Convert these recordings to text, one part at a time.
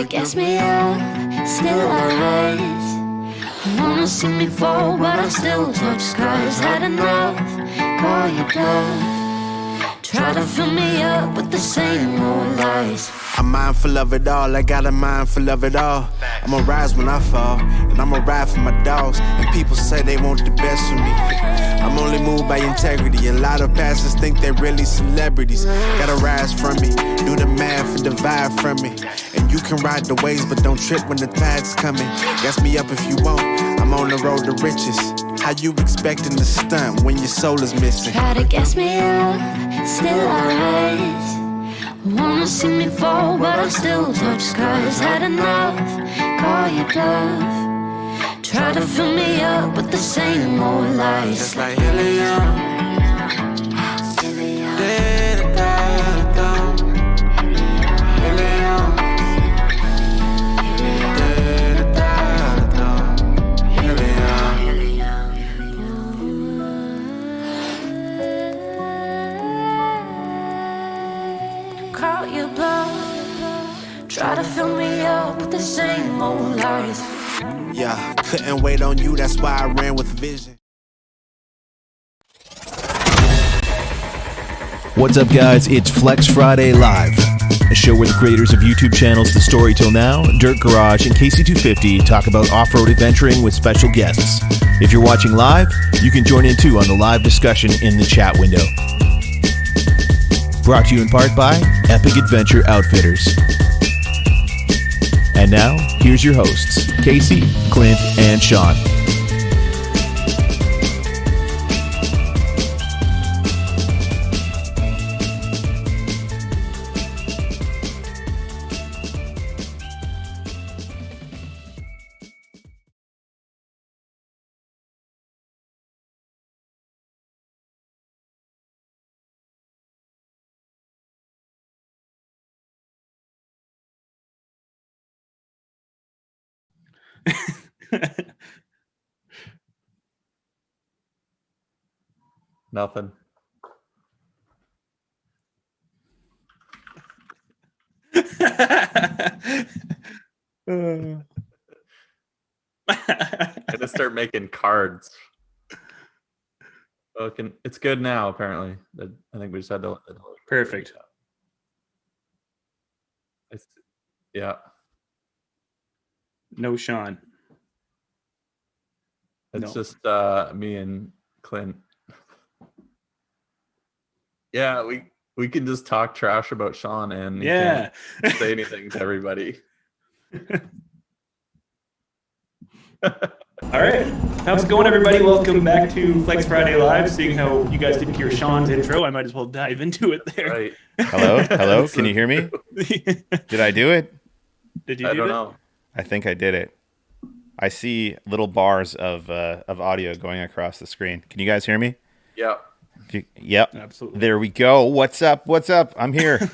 to gas me up, still I rise. Wanna see me fall, but I still touch skies. Had enough, call you bluff. Try to fill me up with the same old lies. I'm mindful of it all, I got a mind full of it all. I'ma rise when I fall, and I'ma ride for my dogs. And people say they want the best for me. I'm only moved by integrity. A lot of pastors think they're really celebrities. Gotta rise from me, do the math and divide from me. And you can ride the waves, but don't trip when the tide's coming. Gas me up if you want, I'm on the road to riches. How you expecting to stunt when your soul is missing? Try to gas me up, still I rise. Wanna see me fall, but I still touch skies. Had enough, call you bluff. Try to fill me up with the same old lies. Just like helium. Call you bluff. Try to fill me up with the same old lies. Yeah, couldn't wait on you, that's why I ran with vision. What's up, guys? It's Flex Friday Live, a show where the creators of YouTube channels The Story Till Now, Dirt Garage, and KC250 talk about off-road adventuring with special guests. If you're watching live, you can join in too on the live discussion in the chat window. Brought to you in part by Epic Adventure Outfitters. And now, here's your hosts, Casey, Clint, and Sean. Nothing. I'm gonna start making cards. Okay, it's good now. Apparently, I think we just had to. Perfect. Yeah. No Sean. It's just me and Clint. Yeah, we can just talk trash about Sean and yeah, can't say anything to everybody. All right, how's it going, everybody? Welcome back to Flex Friday Live. Seeing how you guys didn't hear Sean's intro, I might as well dive into it there. Right. Hello. Can you hear me? Did I do it? Did you? I don't know. I think I did it. I see little bars of audio going across the screen. Can you guys hear me? Yeah. Yep. Absolutely. There we go. What's up? I'm here.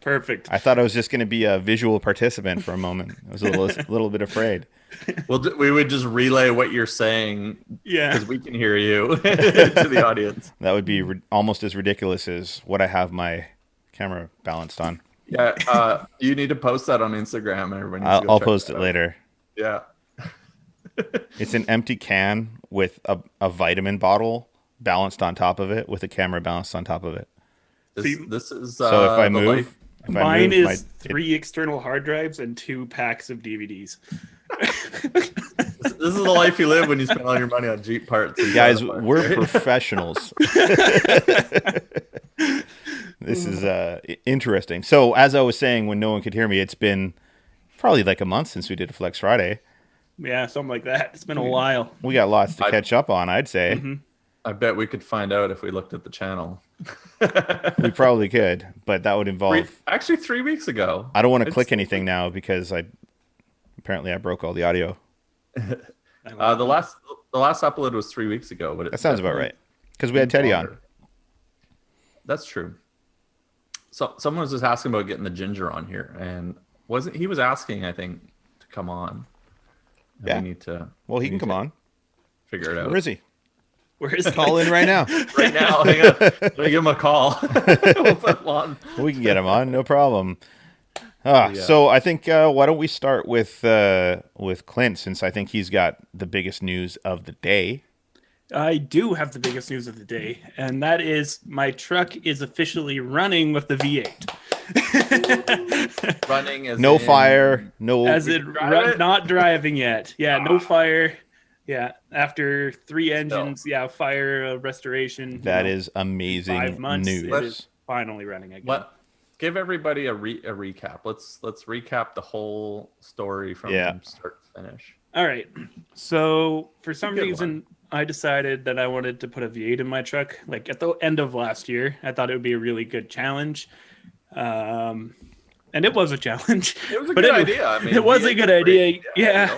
Perfect. I thought I was just going to be a visual participant for a moment. I was a little bit afraid. Well, we would just relay what you're saying. Yeah. Because we can hear you to the audience. That would be almost as ridiculous as what I have my camera balanced on. Yeah. You need to post that on Instagram, and everybody needs to go I'll check post that it out. later. Yeah. It's an empty can with a vitamin bottle balanced on top of it with a camera balanced on top of it. This is so if I move, mine is 3 external hard drives and 2 packs of DVDs. This is the life you live when you spend all your money on Jeep parts. Guys, we're professionals. This is interesting. So as I was saying, when no one could hear me, it's been probably like a month since we did a Flex Friday. Yeah, something like that. It's been a while. We got lots to catch up on, I'd say. Mm-hmm. I bet we could find out if we looked at the channel. We probably could, but that would involve... Actually, 3 weeks ago. I don't want to click anything now because apparently I broke all the audio. The last upload was 3 weeks ago, but that sounds about right because we had Teddy on. That's true. So someone was just asking about getting the ginger on here, and he was asking, I think, to come on. And yeah. We need to. Well, he can come on. Figure it out. Where is he? Where is he? Call in right now. Right now. Hang on. Let me give him a call. We'll put him on. We can get him on, no problem. So I think why don't we start with Clint, since I think he's got the biggest news of the day. I do have the biggest news of the day, and that is my truck is officially running with the V8. Running as No in- fire, no. As it not driving yet. Yeah, no fire. Yeah, after 3 engines, fire restoration. That is amazing 5 months. news. It is finally running again. What? Give everybody a recap. Let's recap the whole story from start to finish. All right. So for some Good reason, I decided that I wanted to put a V8 in my truck. Like at the end of last year, I thought it would be a really good challenge. And it was a challenge. It was a good idea. I mean, it was a good idea. Yeah.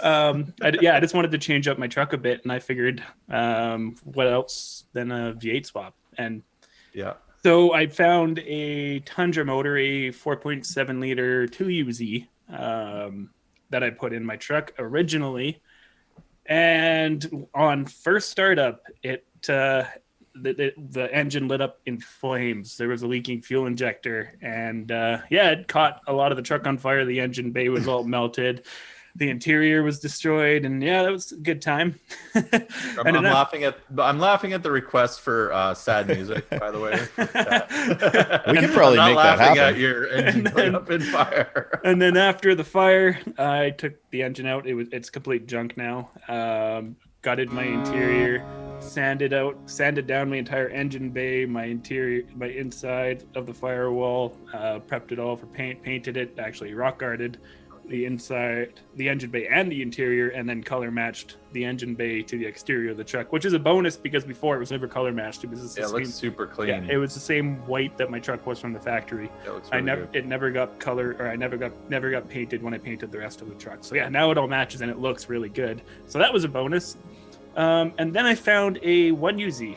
I I just wanted to change up my truck a bit, and I figured, what else than a V8 swap? And so I found a Tundra motor, a 4.7 liter 2UZ, that I put in my truck originally. And on first startup, the engine lit up in flames. There was a leaking fuel injector, and it caught a lot of the truck on fire. The engine bay was all melted. The interior was destroyed, and that was a good time. I'm laughing at the request for sad music, by the way. We could probably make that happen. At your engine going up in fire. And then after the fire, I took the engine out. It's complete junk now. Gutted my interior, sanded down my entire engine bay, my inside of the firewall, prepped it all for paint, painted it, actually rock guarded the inside, the engine bay and the interior, and then color matched the engine bay to the exterior of the truck, which is a bonus because before it was never color matched. It was it looks super clean. Yeah, it was the same white that my truck was from the factory. It looks really good. It never got color, or I never got painted when I painted the rest of the truck. So now it all matches and it looks really good. So that was a bonus. And then I found a 1UZ.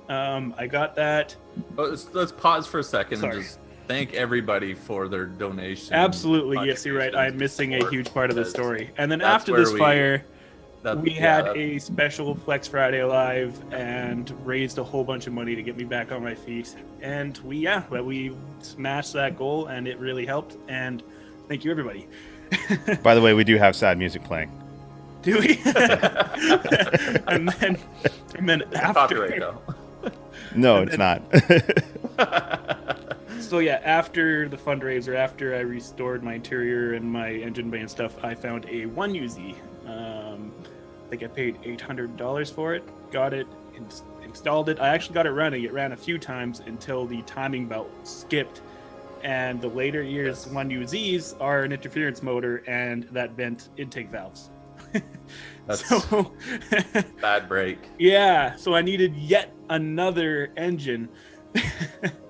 I got that. Let's pause for a second and just thank everybody for their donation. Absolutely. Yes, you're right. I'm missing a huge part of the story. And then after this fire, we had a special Flex Friday Live and raised a whole bunch of money to get me back on my feet. And we smashed that goal, and it really helped. And thank you, everybody. By the way, we do have sad music playing. Do we? and then after. Copyright, though. No, it's not. So after the fundraiser, after I restored my interior and my engine bay and stuff, I found a 1UZ. I think I paid $800 for it. Got it, installed it. I actually got it running. It ran a few times until the timing belt skipped. And the later years 1UZs are an interference motor and that vent intake valves. That's bad break. Yeah, so I needed yet another engine.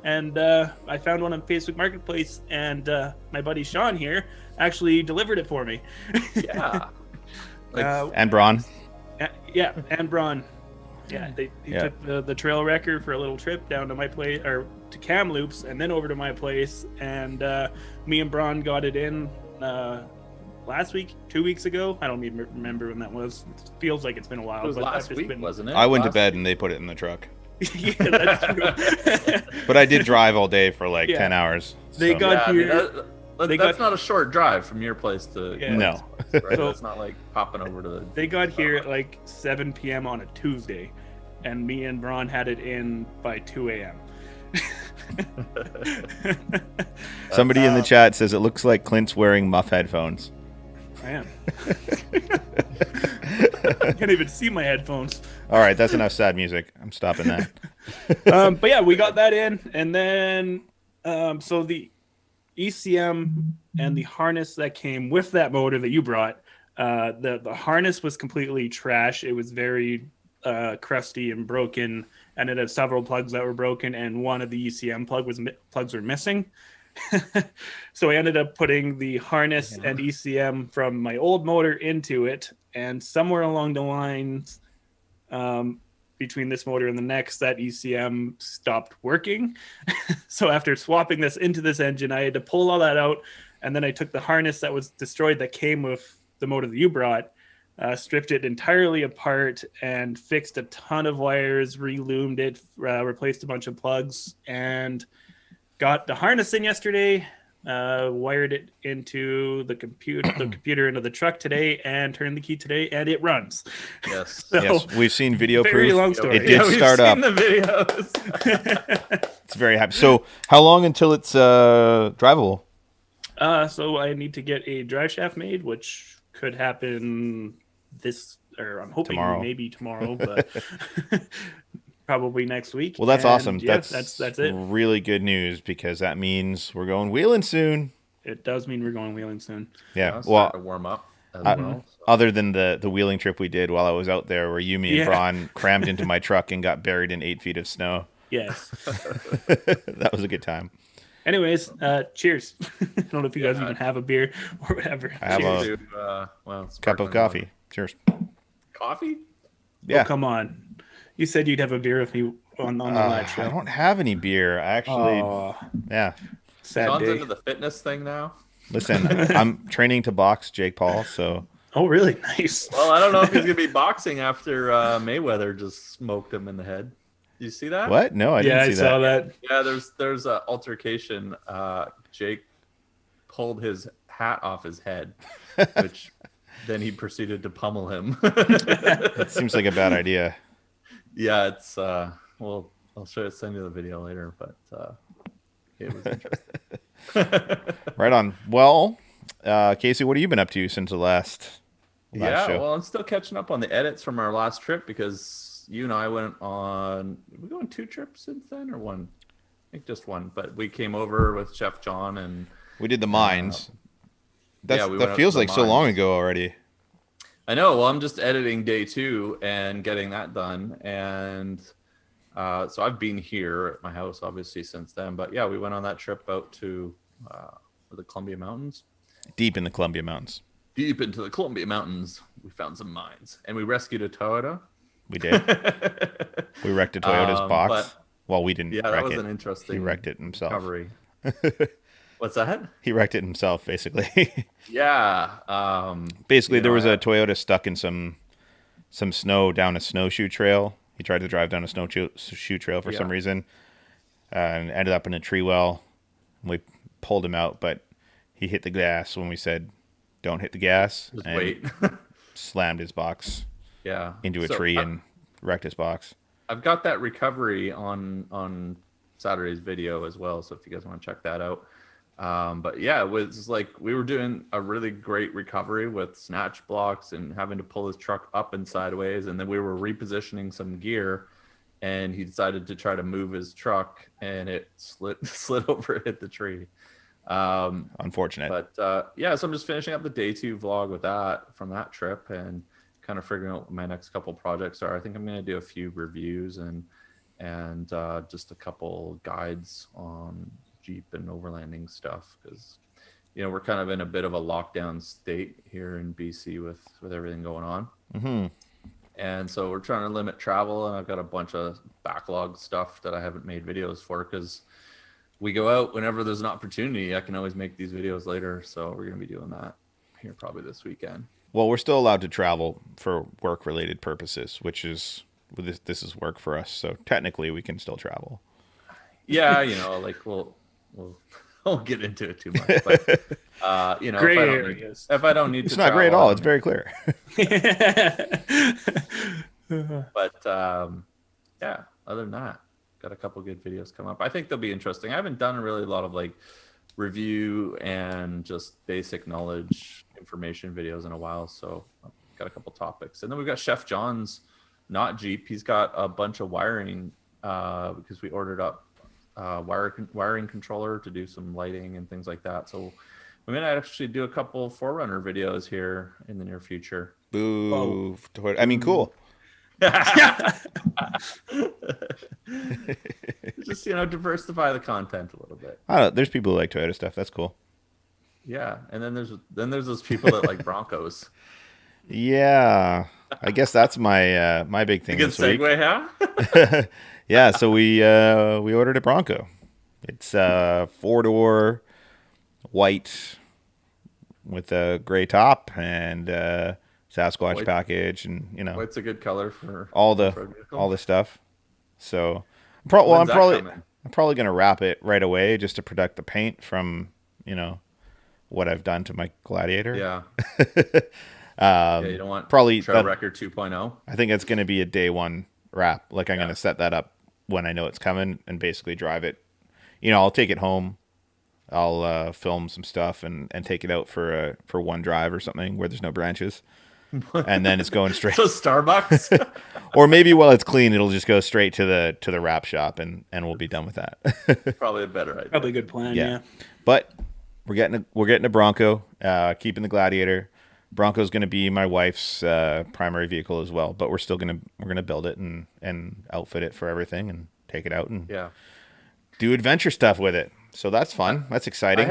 And I found one on Facebook Marketplace, and my buddy Sean here actually delivered it for me. Yeah. And Braun. And Braun. Yeah, he took the trail wrecker for a little trip down to my place, or to Kamloops, and then over to my place. And me and Braun got it in last week, 2 weeks ago. I don't even remember when that was. It feels like it's been a while. It was last week, wasn't it? I went to bed and they put it in the truck. Yeah, that's true. But I did drive all day for 10 hours. They got here. That's not a short drive from your place to no. Right? So it's not like popping over to the. They got here at 7 p.m. on a Tuesday, and me and Braun had it in by 2 a.m. Somebody in the chat says it looks like Clint's wearing muff headphones. I am. I can't even see my headphones. All right, that's enough sad music. I'm stopping that. But we got that in, and then so the ECM and the harness that came with that motor that you brought, the harness was completely trash. It was very crusty and broken, and it had several plugs that were broken, and one of the ECM plugs were missing. So I ended up putting the harness and ECM from my old motor into it, and somewhere along the lines between this motor and the next, that ECM stopped working. So after swapping this into this engine, I had to pull all that out, and then I took the harness that was destroyed that came with the motor that you brought, stripped it entirely apart, and fixed a ton of wires, reloomed it, replaced a bunch of plugs, and got the harness in yesterday, wired it into the computer into the truck today, and turned the key today, and it runs. Yes. So, Yes, we've seen video very proof. long story. It did we've start up. seen the videos. It's very happy. So, how long until it's drivable? So I need to get a drive shaft made, which could happen I'm hoping Tomorrow. maybe tomorrow, but probably next week. Well, that's And, awesome. yeah, That's that's it. really good news because that means we're going wheeling soon. It does mean we're going wheeling soon. Yeah. Well, Well, to warm up as well. So. other than the wheeling trip we did while I was out there, where you, me, and Yeah. Braun crammed into my truck and got buried in 8 feet of snow. Yes. That was a good time. Anyways, cheers. I don't know if you guys even have a beer or whatever. I have Cheers. It's Cup of sparkling coffee. water. Cheers. Coffee? Yeah. Oh, come on. You said you'd have a beer with me on the live show. I don't have any beer. I actually, Oh, yeah. sad John's day. into the fitness thing now. Listen, I'm training to box Jake Paul, so Oh, really? Nice. Well, I don't know if he's gonna be boxing after Mayweather just smoked him in the head. Did you see that? what? No, I Yeah, didn't I see saw that. that. Yeah, there's an altercation. Jake pulled his hat off his head, which then he proceeded to pummel him. That seems like a bad idea. Yeah, it's well, I'll send you the video later, but it was interesting. Right on. Well, Casey, what have you been up to since the last Yeah, show? well, I'm still catching up on the edits from our last trip because you and I went on. Did we go on 2 trips since then, or one? I think just one. But we came over with Chef John, and We did the mines. we went That out feels to the like so long mines. ago already. I know. Well, I'm just editing day 2 and getting that done, and so I've been here at my house obviously since then. But yeah, we went on that trip out to the Columbia Mountains. Deep in the Columbia Mountains. Deep into the Columbia Mountains, we found some mines, and we rescued a Toyota. We did. We wrecked a Toyota's box. but- Well, we didn't Yeah, wreck that was it. an interesting. He wrecked it himself. Recovery. What's that? He wrecked it himself, basically. Yeah. Basically, You there know, was a Toyota stuck in some snow down a snowshoe trail. He tried to drive down a snowshoe trail for some Yeah. reason, and ended up in a tree well. We pulled him out, but he hit the gas when we said, "Don't hit the gas," Just and wait. slammed his box Yeah. into a So tree and wrecked his box. I've got that recovery on Saturday's video as well. So if you guys want to check that out. But yeah, it was like we were doing a really great recovery with snatch blocks and having to pull his truck up and sideways. And then we were repositioning some gear, and he decided to try to move his truck, and it slid over and hit the tree. Unfortunate. But yeah, so I'm just finishing up the day 2 vlog with that from that trip and kind of figuring out what my next couple projects are. I think I'm going to do a few reviews and just a couple guides on Jeep and overlanding stuff because we're kind of in a bit of a lockdown state here in BC with everything going on. Mm-hmm. And so we're trying to limit travel, and I've got a bunch of backlog stuff that I haven't made videos for because we go out whenever there's an opportunity. I can always make these videos later. So we're going to be doing that here probably this weekend. Well, we're still allowed to travel for work-related purposes, which is this is work for us. So technically, we can still travel. Yeah, like we'll won't get into it too much, but Gray areas. if I don't need It's to not great at travel, all. It's very clear. But yeah, other than that, got a couple good videos come up. I think they'll be interesting. I haven't done really a lot of like review and just basic knowledge information videos in a while, so I've got a couple topics. And then we've got Chef John's not Jeep. He's got a bunch of wiring because we ordered up wiring controller to do some lighting and things like that. So we might actually do a couple Forerunner videos here in the near future. Boo. I mean, cool. Just diversify the content a little bit. I don't know. There's people who like Toyota stuff. That's cool. Yeah, and then there's those people that like Broncos. Yeah, I guess that's my my big thing Good this week. segue, huh? Yeah, so we ordered a Bronco. It's a 4-door, white with a gray top and Sasquatch White. package, and White's a good color for all off-road vehicle. the stuff. So, When's that I'm probably coming? I'm probably going to wrap it right away just to protect the paint from, what I've done to my Gladiator. Yeah. You don't want probably Trail Record 2.0. I think it's going to be a day one wrap. Like I'm going to set that up when I know it's coming and basically drive it. I'll take it home. I'll film some stuff and take it out for one drive or something where there's no branches. And then it's going straight to Starbucks. Or maybe while it's clean, it'll just go straight to the wrap shop and we'll be done with that. Probably a better idea. Probably a good plan. Yeah. But we're getting a Bronco, keeping the Gladiator. Bronco's going to be my wife's primary vehicle as well, but we're going to build it and outfit it for everything and take it out and do adventure stuff with it. So that's fun. That's exciting.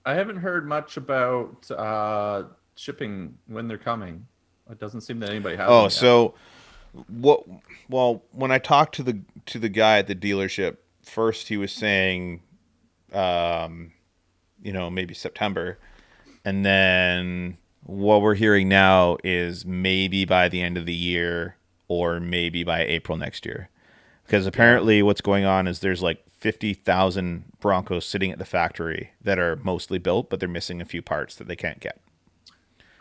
I haven't heard much about shipping when they're coming. It doesn't seem that anybody has. Oh, so what? Well, when I talked to the guy at the dealership, first he was saying, maybe September, and then what we're hearing now is maybe by the end of the year or maybe by April next year, because apparently what's going on is there's like 50,000 Broncos sitting at the factory that are mostly built, but they're missing a few parts that they can't get.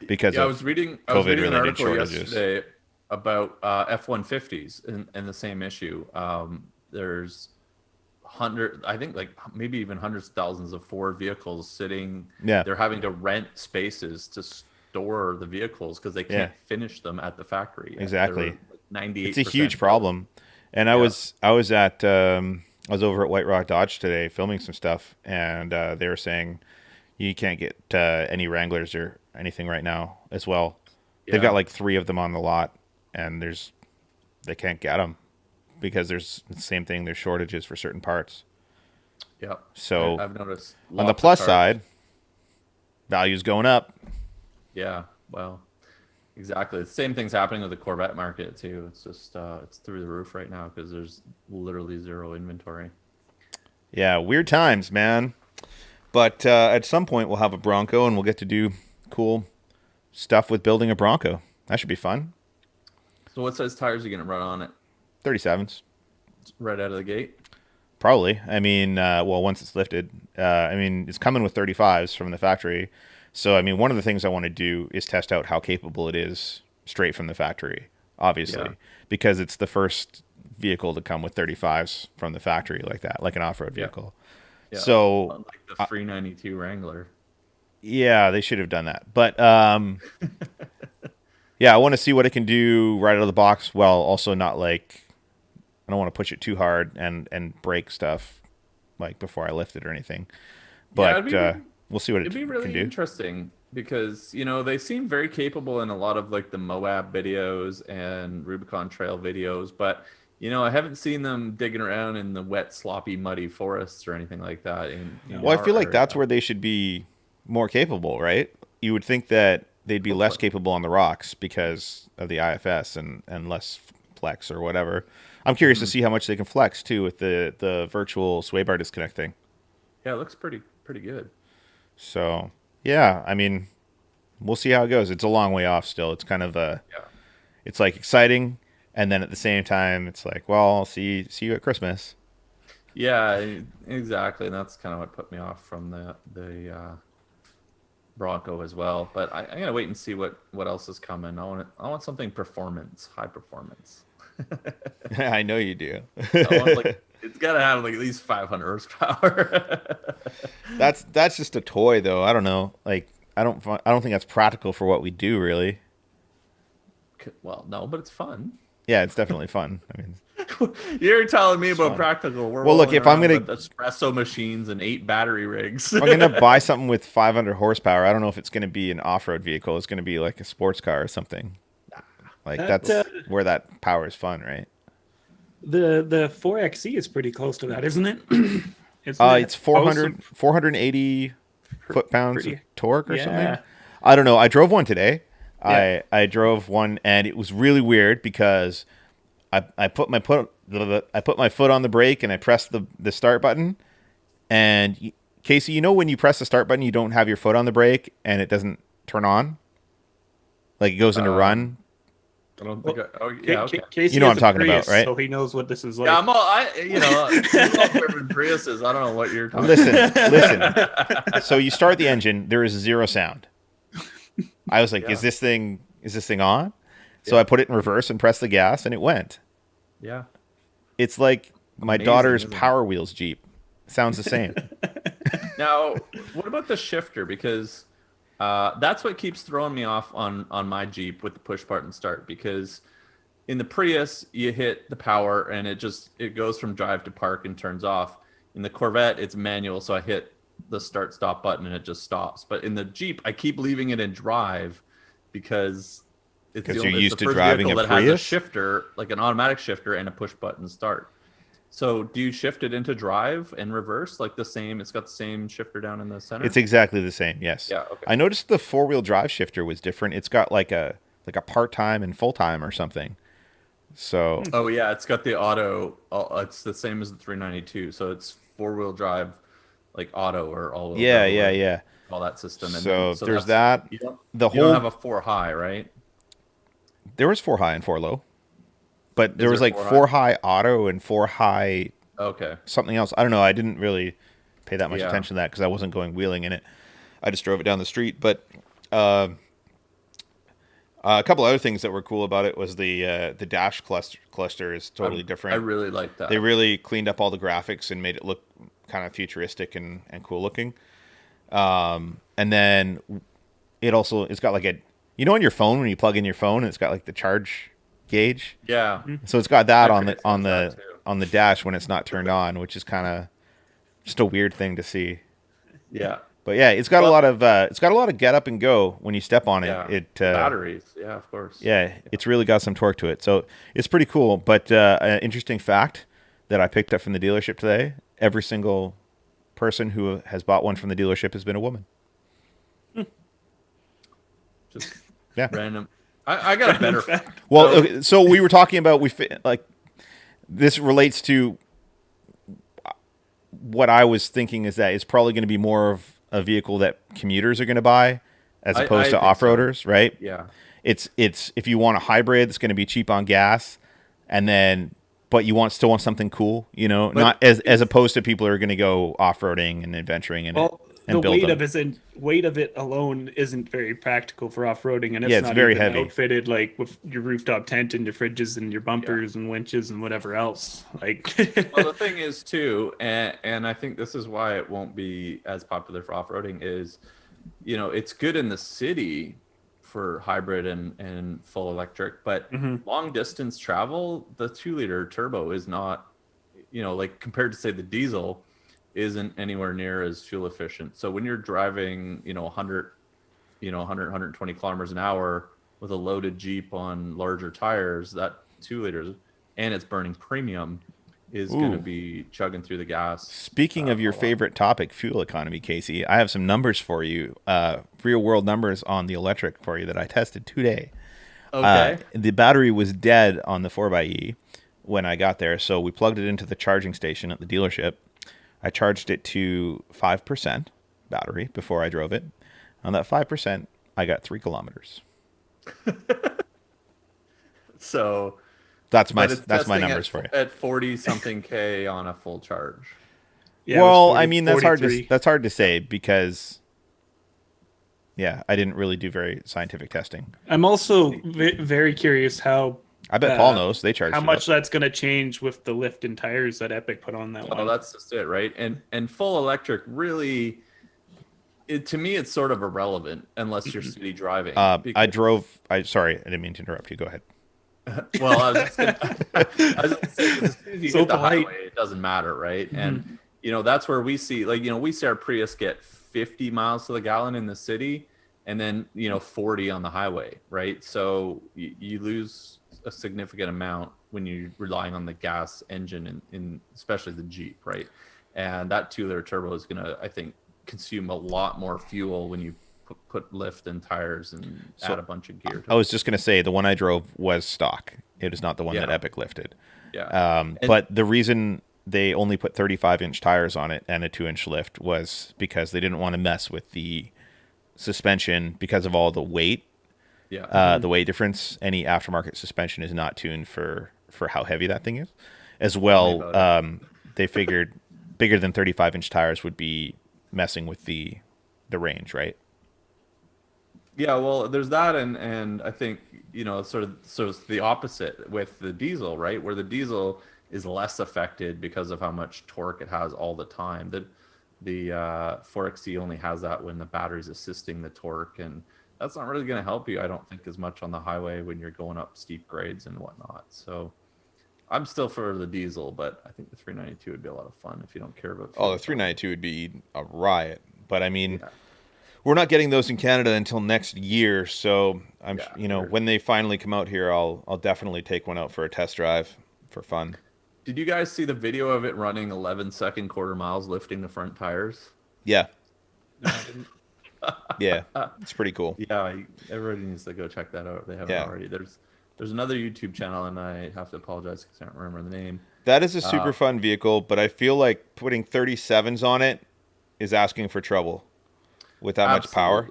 Because I was reading an article yesterday about F-150s and the same issue. There's maybe even hundreds of thousands of Ford vehicles sitting. Yeah. They're having to rent spaces to store the vehicles because they can't finish them at the factory. Exactly. 98%. It's a huge problem. And I was over at White Rock Dodge today filming some stuff, and they were saying you can't get any Wranglers or anything right now as well. Yeah. They've got like 3 of them on the lot, and they can't get them because there's the same thing. There's shortages for certain parts. Yeah. So I've noticed on the plus side, value's going up. Yeah. Well, exactly. The same thing's happening with the Corvette market too. It's just it's through the roof right now because there's literally zero inventory. Yeah, weird times, man. But at some point we'll have a Bronco and we'll get to do cool stuff with building a Bronco. That should be fun. So what size tires are you going to run on it? 37s. Right out of the gate? Probably. I mean, once it's lifted. It's coming with 35s from the factory. So, one of the things I want to do is test out how capable it is straight from the factory, obviously, because it's the first vehicle to come with 35s from the factory like that, like an off-road vehicle. Yeah. So, like the 392 Wrangler. Yeah, they should have done that. But, yeah, I want to see what it can do right out of the box while also not I don't want to push it too hard and break stuff before I lift it or anything. But we'll see what it can do. It'd be really interesting because, they seem very capable in a lot of the Moab videos and Rubicon Trail videos, but I haven't seen them digging around in the wet, sloppy, muddy forests or anything like that. I feel like that's where they should be more capable, right? You would think that they'd be less capable on the rocks because of the IFS and less flex or whatever. I'm curious to see how much they can flex too with the virtual sway bar disconnect thing. Yeah, it looks pretty good. So yeah, we'll see how it goes. It's a long way off still. It's kind of it's exciting, and then at the same time, it's I'll see you at Christmas. Yeah, exactly. And that's kind of what put me off from the Bronco as well. But I gotta wait and see what else is coming. I want something high performance. I know you do. It's gotta have at least 500 horsepower. That's just a toy though. I don't know. I don't think that's practical for what we do really. Well, no, but it's fun. Yeah, it's definitely fun. You're telling me about practical. Well, look, if I'm gonna espresso machines and 8 battery rigs, I'm gonna buy something with 500 horsepower. I don't know if it's gonna be an off-road vehicle. It's gonna be like a sports car or something. That's where that power is fun, right? The 4XE is pretty close to that, isn't it? It's 480 foot-pounds of torque or something. I don't know. I drove one today. Yeah. I drove one, and it was really weird because I put my foot on the brake and I pressed the start button. And Casey, when you press the start button, you don't have your foot on the brake and it doesn't turn on, it goes into run. I don't think. Okay. Casey You know what has I'm a talking about, Prius, right? So he knows what this is like. Yeah, I'm all. You love driven Priuses. I don't know what you're talking. Listen. So you start the engine. There is zero sound. I was like, Yeah. "Is this thing on?" So I put it in reverse and pressed the gas, and it went. Yeah. It's like my Amazing, daughter's isn't it? Power Wheels Jeep. Sounds the same. Now, what about the shifter? Because that's what keeps throwing me off on my Jeep with the push button start. Because in the Prius, you hit the power and it goes from drive to park and turns off. In the Corvette, it's manual, so I hit the start stop button and it just stops. But in the Jeep, I keep leaving it in drive because it's Because the you're only, used it's the to first driving vehicle a that has a Prius? shifter, like an automatic shifter and a push button start. So do you shift it into drive and reverse like the same? It's got the same shifter down in the center. It's exactly the same. Yes. Yeah, okay. I noticed the 4-wheel drive shifter was different. It's got like a part-time and full-time or something. So Oh yeah, it's got the auto. It's the same as the 392. So it's 4-wheel drive, like auto or all. yeah. All that system. And So then, there's that's- that. You don't, The you whole don't have a 4 high, right? there was 4 high and 4 low, but there was there like 4 4 high auto and 4 high Okay. something else. I don't know. I didn't really pay that much Yeah. attention to that because I wasn't going wheeling in it. I just drove it down the street. But a couple other things that were cool about it was the dash cluster is totally different. I really like that. They really cleaned up all the graphics and made it look kind of futuristic and cool looking. And then it's got like on your phone when you plug in your phone, it's got like the charge gauge. Yeah. So it's got that Electric has that too. on the dash when it's not turned on, which is kind of just a weird thing to see. Yeah. But yeah, it's got a lot of get up and go when you step on it. Yeah. It Batteries. Yeah, of course. yeah, it's really got some torque to it. So it's pretty cool. But an interesting fact that I picked up from the dealership today: every single person who has bought one from the dealership has been a woman. Just Yeah. random. I got a better fact. Well, okay, so we were talking about this relates to what I was thinking is that it's probably going to be more of a vehicle that commuters are going to buy as opposed I to think off-roaders, right? Yeah. It's if you want a hybrid that's going to be cheap on gas, but you still want something cool, not as opposed to people who are going to go off-roading and adventuring in it. And the build them. weight of it alone isn't very practical for off-roading, and Yeah, it's not very even heavy. outfitted like with your rooftop tent and your fridges and your bumpers and winches and whatever else. Like, Well, the thing is too, and I think this is why it won't be as popular for off-roading is, it's good in the city for hybrid and full electric, but long distance travel, the 2-liter turbo is not, like compared to say the diesel, isn't anywhere near as fuel efficient. So when you're driving, 100, 120 kilometers an hour with a loaded Jeep on larger tires, that 2 liters, and it's burning premium, is going to be chugging through the gas. Speaking of your favorite topic, fuel economy, Casey, I have some numbers for you, real world numbers on the electric for you that I tested today. Okay. The battery was dead on the 4xe when I got there, so we plugged it into the charging station at the dealership. I charged it to 5% battery before I drove it. On that 5%, I got 3 kilometers. So that's my testing numbers for you. At 40 something K on a full charge. yeah, Well, 40, I mean that's 43. hard to say because I didn't really do very scientific testing. I'm also very curious how I bet Paul knows. They charge how it much up. that's going to change with the lift and tires that Epic put on that Oh, one. that's just it, right? And full electric really, to me, it's sort of irrelevant unless you're city driving. Sorry, I didn't mean to interrupt you. Go ahead. Well, I was just gonna say, 'cause as soon as you So hit the polite. highway, it doesn't matter, right? And that's where we see, we see our Prius get 50 miles to the gallon in the city, and then 40 on the highway, right? So you lose a significant amount when you're relying on the gas engine in especially the Jeep, right? And that 2-liter turbo is gonna, I think, consume a lot more fuel when you put lift and tires and add a bunch of gear to I was just going to say the one I drove was stock. It is not the one that Yeah. Epic lifted. Yeah. But the reason they only put 35-inch tires on it and a 2-inch lift was because they didn't want to mess with the suspension because of all the weight. Yeah. The weight difference. Any aftermarket suspension is not tuned for how heavy that thing is. As well, they figured bigger than 35-inch tires would be messing with the range, right? Yeah, well, there's that, and I think sort of the opposite with the diesel, right? Where the diesel is less affected because of how much torque it has all the time. The 4XE only has that when the battery's assisting the torque, and that's not really going to help you, I don't think, as much on the highway when you're going up steep grades and whatnot. So I'm still for the diesel, but I think the 392 would be a lot of fun if you don't care about. Oh, the 392 would be a riot, but I mean. Yeah. We're not getting those in Canada until next year, so when they finally come out here, I'll definitely take one out for a test drive for fun. Did you guys see the video of it running 11-second quarter miles lifting the front tires? Yeah. No, I didn't. Yeah, it's pretty cool. Yeah, everybody needs to go check that out if they haven't already. There's another YouTube channel, and I have to apologize because I can't remember the name. That is a super fun vehicle, but I feel like putting 37s on it is asking for trouble. With that much power.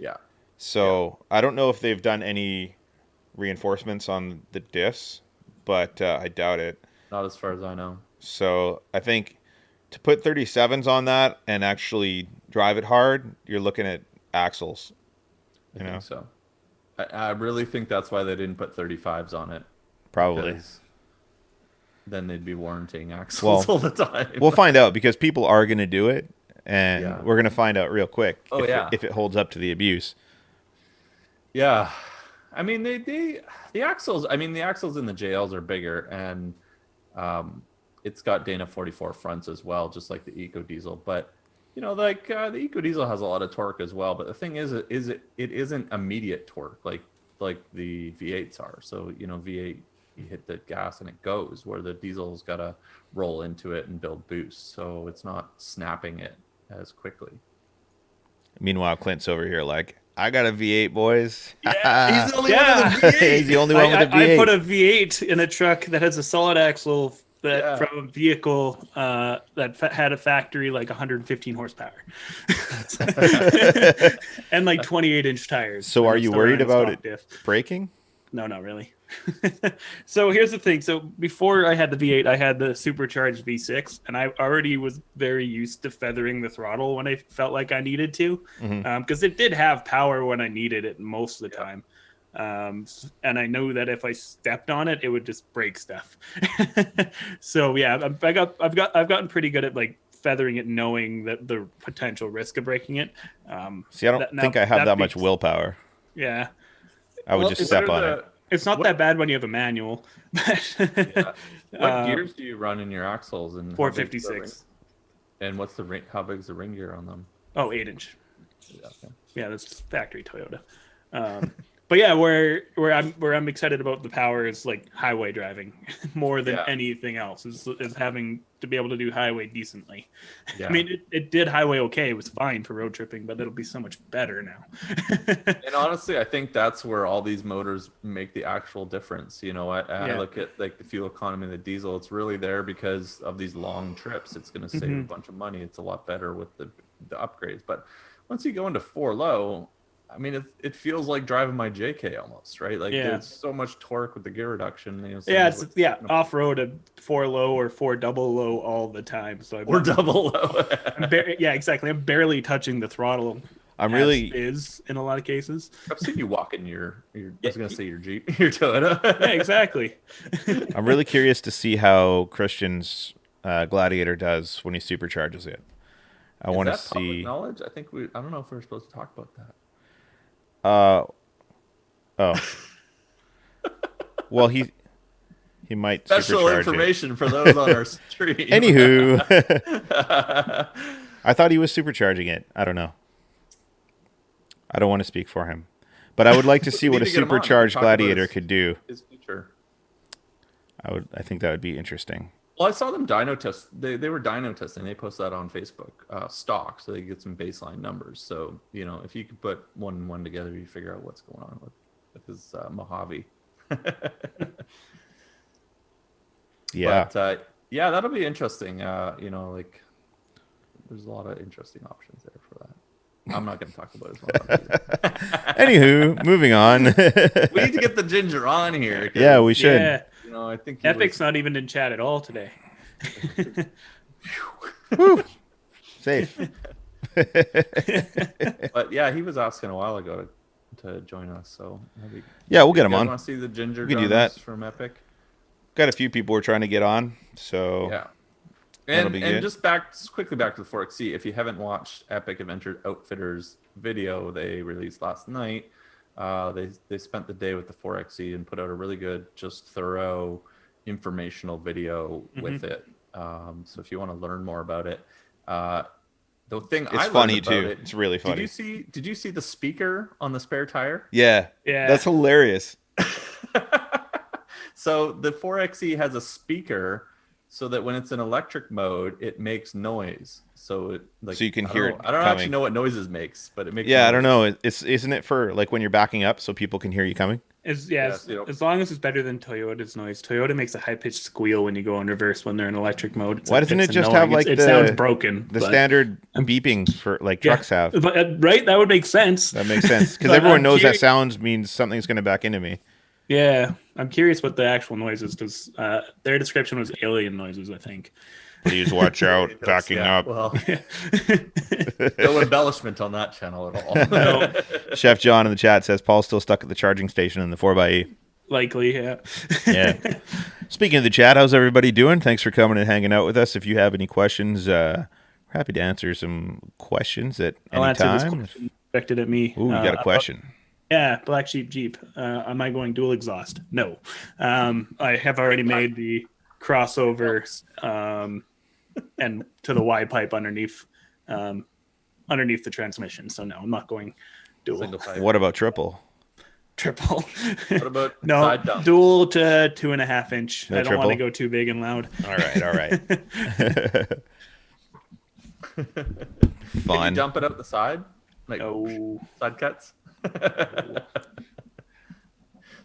Yeah. So I don't know if they've done any reinforcements on the diffs, but I doubt it. Not as far as I know. So I think to put 37s on that and actually drive it hard, you're looking at axles. I think so. I really think that's why they didn't put 35s on it. Probably. Then they'd be warranting axles all the time. We'll find out because people are going to do it. And we're going to find out real quick if it holds up to the abuse. Yeah. I mean, the axles, the axles in the JLs are bigger, and it's got Dana 44 fronts as well, just like the Eco Diesel. But, the Eco Diesel has a lot of torque as well. But the thing is it isn't immediate torque like the V8s are. So, V8, you hit the gas and it goes, where the diesel's got to roll into it and build boost. So it's not snapping it as quickly. Meanwhile, Clint's over here like, I got a V8, boys. Yeah, he's the only one with a V8. He's the only one with a V8. I put a V8 in a truck that has a solid axle from a vehicle that had a factory 115 horsepower and 28-inch tires. So are you worried about it breaking? No, not really. So here's the thing. So before I had the V8, I had the supercharged V6, and I already was very used to feathering the throttle when I felt like I needed to, because it did have power when I needed it most of the time. And I know that if I stepped on it, it would just break stuff. So yeah, I've gotten pretty good at feathering it, knowing that the potential risk of breaking it. See, I don't think I have that much willpower. Yeah. I would just step on it. It's not that bad when you have a manual. What gears do you run in your axles? And 456. And what's the ring? How big is the ring gear on them? Oh, 8-inch. Yeah, okay. Yeah, that's factory Toyota. But yeah, where I'm excited about the power is highway driving more than anything else. Is having to be able to do highway decently. Yeah. I mean, it did highway okay. It was fine for road tripping, but it'll be so much better now. And honestly, I think that's where all these motors make the actual difference. I look at the fuel economy of the diesel. It's really there because of these long trips. It's going to save a bunch of money. It's a lot better with the upgrades. But once you go into 4 low, I mean, it feels like driving my JK almost, right? There's so much torque with the gear reduction. Off road at 4 low or 4 double low all the time. So or double low. Exactly. I'm barely touching the throttle. I'm really is in a lot of cases. I've seen you walk in your I was gonna say your Jeep, your Toyota. Yeah, exactly. I'm really curious to see how Christian's Gladiator does when he supercharges it. I want to see. Public knowledge? I don't know if we're supposed to talk about that. Well, he might special supercharge information for those on our stream. Anywho, I thought he was supercharging it. I don't know. I don't want to speak for him, but I would like to see what a supercharged Gladiator could do. His feature. I think that would be interesting. Well, I saw them dyno test. They were dyno testing. They posted that on Facebook stock, so they get some baseline numbers. So if you could put one and one together, you figure out what's going on with his Mojave. Yeah. But that'll be interesting. There's a lot of interesting options there for that. I'm not going to talk about his mom either. Anywho, moving on. We need to get the ginger on here. 'cause, Yeah, we should. Yeah. You know, I think Epic's not even in chat at all today. Safe. But yeah, he was asking a while ago to join us. So maybe, Yeah, we'll get him you guys on. want to see the ginger We can do donuts that. from Epic? Got a few people we're trying to get on, so Yeah. That'll And be and good. just quickly back to the 4XE. If you haven't watched Epic Adventure Outfitters video they released last night, they spent the day with the 4XE and put out a really good, just thorough, informational video with it. So if you want to learn more about it, the thing it's I learned funny about too. it, It's really funny. Did you see the speaker on the spare tire? Yeah. Yeah. That's hilarious. So the 4XE has a speaker so that when it's in electric mode, it makes noise. So it like So you can I hear don't know- it I don't actually coming. know what noises makes, but it makes Yeah, I don't noise. know. Isn't it for like when you're backing up so people can hear you coming? Yes, you know. As long as it's better than Toyota's noise. Toyota makes a high pitched squeal when you go in reverse when they're in electric mode. Why doesn't it's it just annoying. have like it the sounds broken? the but- standard beeping for like Yeah. trucks have? But, right? That would make sense. That makes sense because But everyone I'm knows that curious- sounds means something's going to back into me. Yeah, I'm curious what the actual noise is because their description was alien noises. I think. Please watch out, backing Yeah, up. Well, no embellishment on that channel at all. No, Chef John in the chat says Paul's still stuck at the charging station in the 4xe. likely, yeah. Yeah. Speaking of the chat, how's everybody doing? Thanks for coming and hanging out with us. If you have any questions, we're happy to answer some questions at I'll any answer this time. question directed at me. Ooh, you got a about- question. Yeah, Black Sheep Jeep. Am I going dual exhaust? No. I have already made the crossover and to the Y pipe underneath the transmission. So no, I'm not going dual. Single pipe. What about triple? Triple. What about No, side dump? dual to 2.5 inch. No I don't want to triple? go too big and loud. All right, all right. Can Fun. you dump it out the side? Like Oh, side cuts?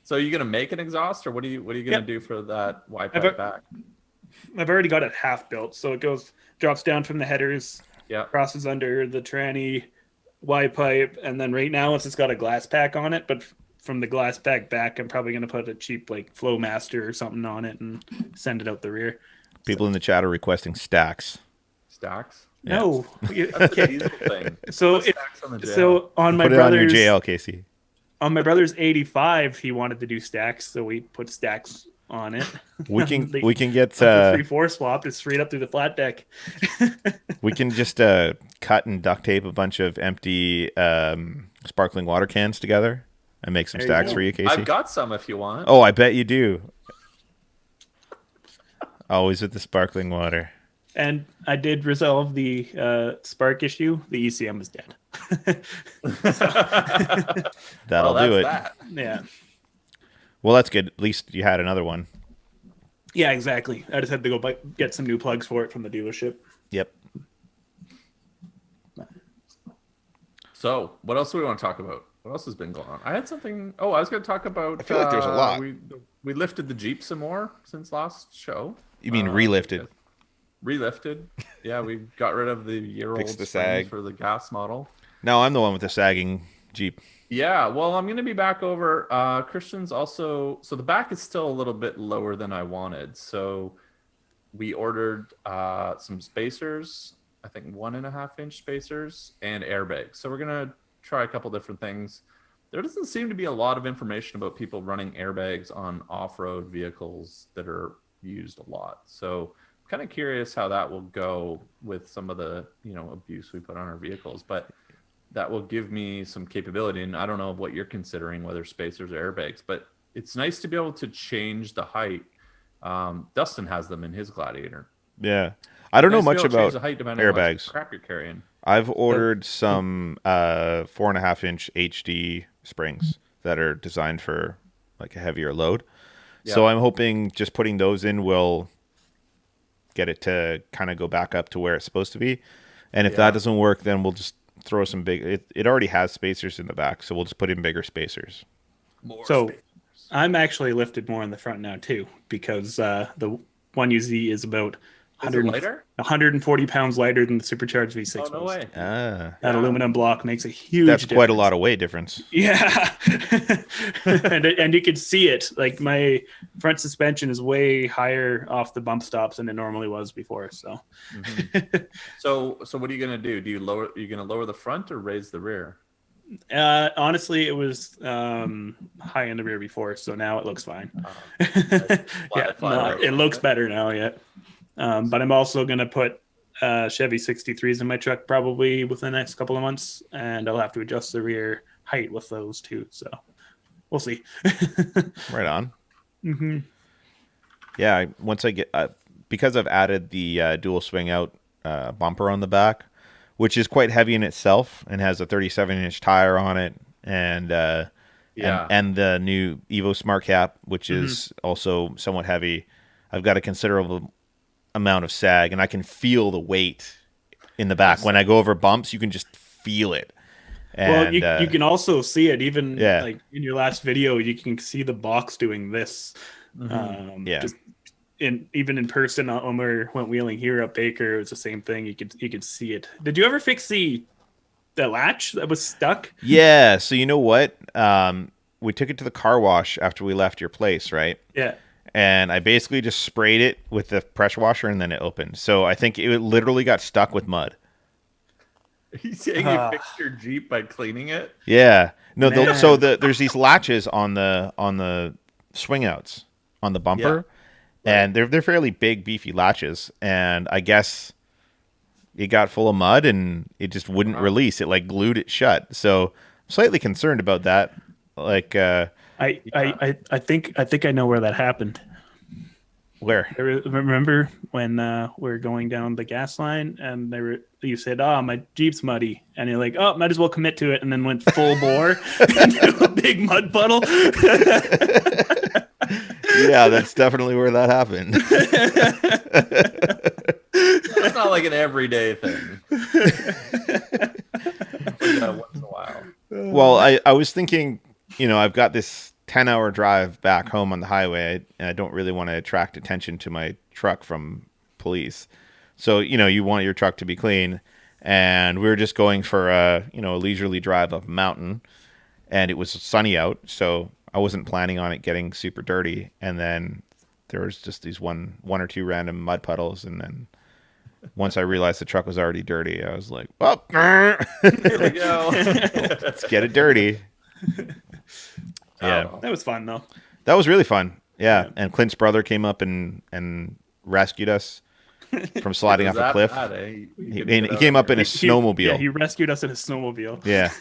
So are you gonna make an exhaust, or what are you gonna Yep. do for that Y I've- pipe back? I've already got it half built, so it drops down from the headers, Yeah. crosses under the tranny Y pipe, and then right now it's got a glass pack on it. But from the glass pack back, I'm probably gonna put a cheap like Flowmaster or something on it and send it out the rear. People in the chat are requesting stacks. Stacks. No, That's a diesel thing. so Put if, stacks on the jail. so on my Put it on your brother's JL, Casey. on my brother's 85, he wanted to do stacks, so we put stacks on it. We can The- we can get 3-4 swap is straight up through the flat deck. we can just cut and duct tape a bunch of empty sparkling water cans together and make some There you stacks go. for you, Casey. I've got some if you want. Oh, I bet you do. Always with the sparkling water. And I did resolve the spark issue. The ECM is dead. That'll Well, do it. that's that. Yeah. Well, that's good. At least you had another one. Yeah, exactly. I just had to go get some new plugs for it from the dealership. Yep. So, what else do we want to talk about? What else has been going on? I had something. Oh, I was going to talk about. I feel like there's a lot. We lifted the Jeep some more since last show. You mean relifted? Relifted. Yeah, we got rid of the year-old Fixed the springs sag. for the gas model. No, I'm the one with the sagging Jeep. Yeah, well, I'm going to be back over. Christian's also. So the back is still a little bit lower than I wanted. So we ordered some spacers. I think 1.5 inch spacers and airbags. So we're going to try a couple different things. There doesn't seem to be a lot of information about people running airbags on off-road vehicles that are used a lot. So I'm kind of curious how that will go with some of the, abuse we put on our vehicles, but that will give me some capability. And I don't know what you're considering, whether spacers or airbags, but it's nice to be able to change the height. Dustin has them in his Gladiator. Yeah. I don't know Nice to be much able to change about the height depending on how much airbags. crap you're carrying. I've ordered some 4.5 inch HD springs that are designed for like a heavier load. So Yeah. I'm hoping just putting those in will get it to kind of go back up to where it's supposed to be. And if Yeah. that doesn't work, then we'll just throw some big. It already has spacers in the back, so we'll just put in bigger spacers. So I'm actually lifted more in the front now too, because the 1UZ is about Is it lighter? 140 pounds lighter than the supercharged V6 Oh, no was. way. That aluminum block makes a huge That's difference. quite a lot of weight difference. Yeah. and you can see it. Like my front suspension is way higher off the bump stops than it normally was before. So So what are you gonna do? Are you gonna lower the front or raise the rear? honestly, it was high in the rear before, so now it looks fine. It looks better now, yeah. But I'm also gonna put Chevy 63s in my truck probably within the next couple of months, and I'll have to adjust the rear height with those too. So we'll see. Right on. Mm-hmm. Yeah, once I get because I've added the dual swing out bumper on the back, which is quite heavy in itself and has a 37-inch tire on it, and and the new Evo Smart Cap, which is also somewhat heavy. I've got a considerable amount of sag, and I can feel the weight in the back. When I go over bumps, you can just feel it. And, well, you can also see it even like in your last video. You can see the box doing this. Just even in person when we went wheeling here up Baker, it was the same thing. You could see it. Did you ever fix the latch that was stuck? Yeah. So you know what? We took it to the car wash after we left your place, right? Yeah. And I basically just sprayed it with the pressure washer, and then it opened. So I think it literally got stuck with mud. Are you saying you fixed your Jeep by cleaning it? Yeah. No. There's these latches on the swing outs on the bumper, and they're fairly big, beefy latches. And I guess it got full of mud, and it just wouldn't release. It like glued it shut. So I'm slightly concerned about that. Like, I think I know where that happened. Where? Remember when we were going down the gas line and you said, "Oh, my Jeep's muddy," and you're like, "Oh, might as well commit to it," and then went full bore into a big mud puddle. Yeah, that's definitely where that happened. It's not like an everyday thing. Once in a while. Well, I was thinking, I've got this 10-hour drive back home on the highway, and I don't really want to attract attention to my truck from police. So, you want your truck to be clean. And we were just going for a leisurely drive up a mountain, and it was sunny out. So I wasn't planning on it getting super dirty. And then there was just these one or two random mud puddles. And then once I realized the truck was already dirty, I was like, well, here we go. Let's get it dirty. Yeah, that was fun though. That was really fun. Yeah, and Clint's brother came up and rescued us from sliding off a cliff. He came up in a snowmobile. Yeah, he rescued us in a snowmobile. Yeah,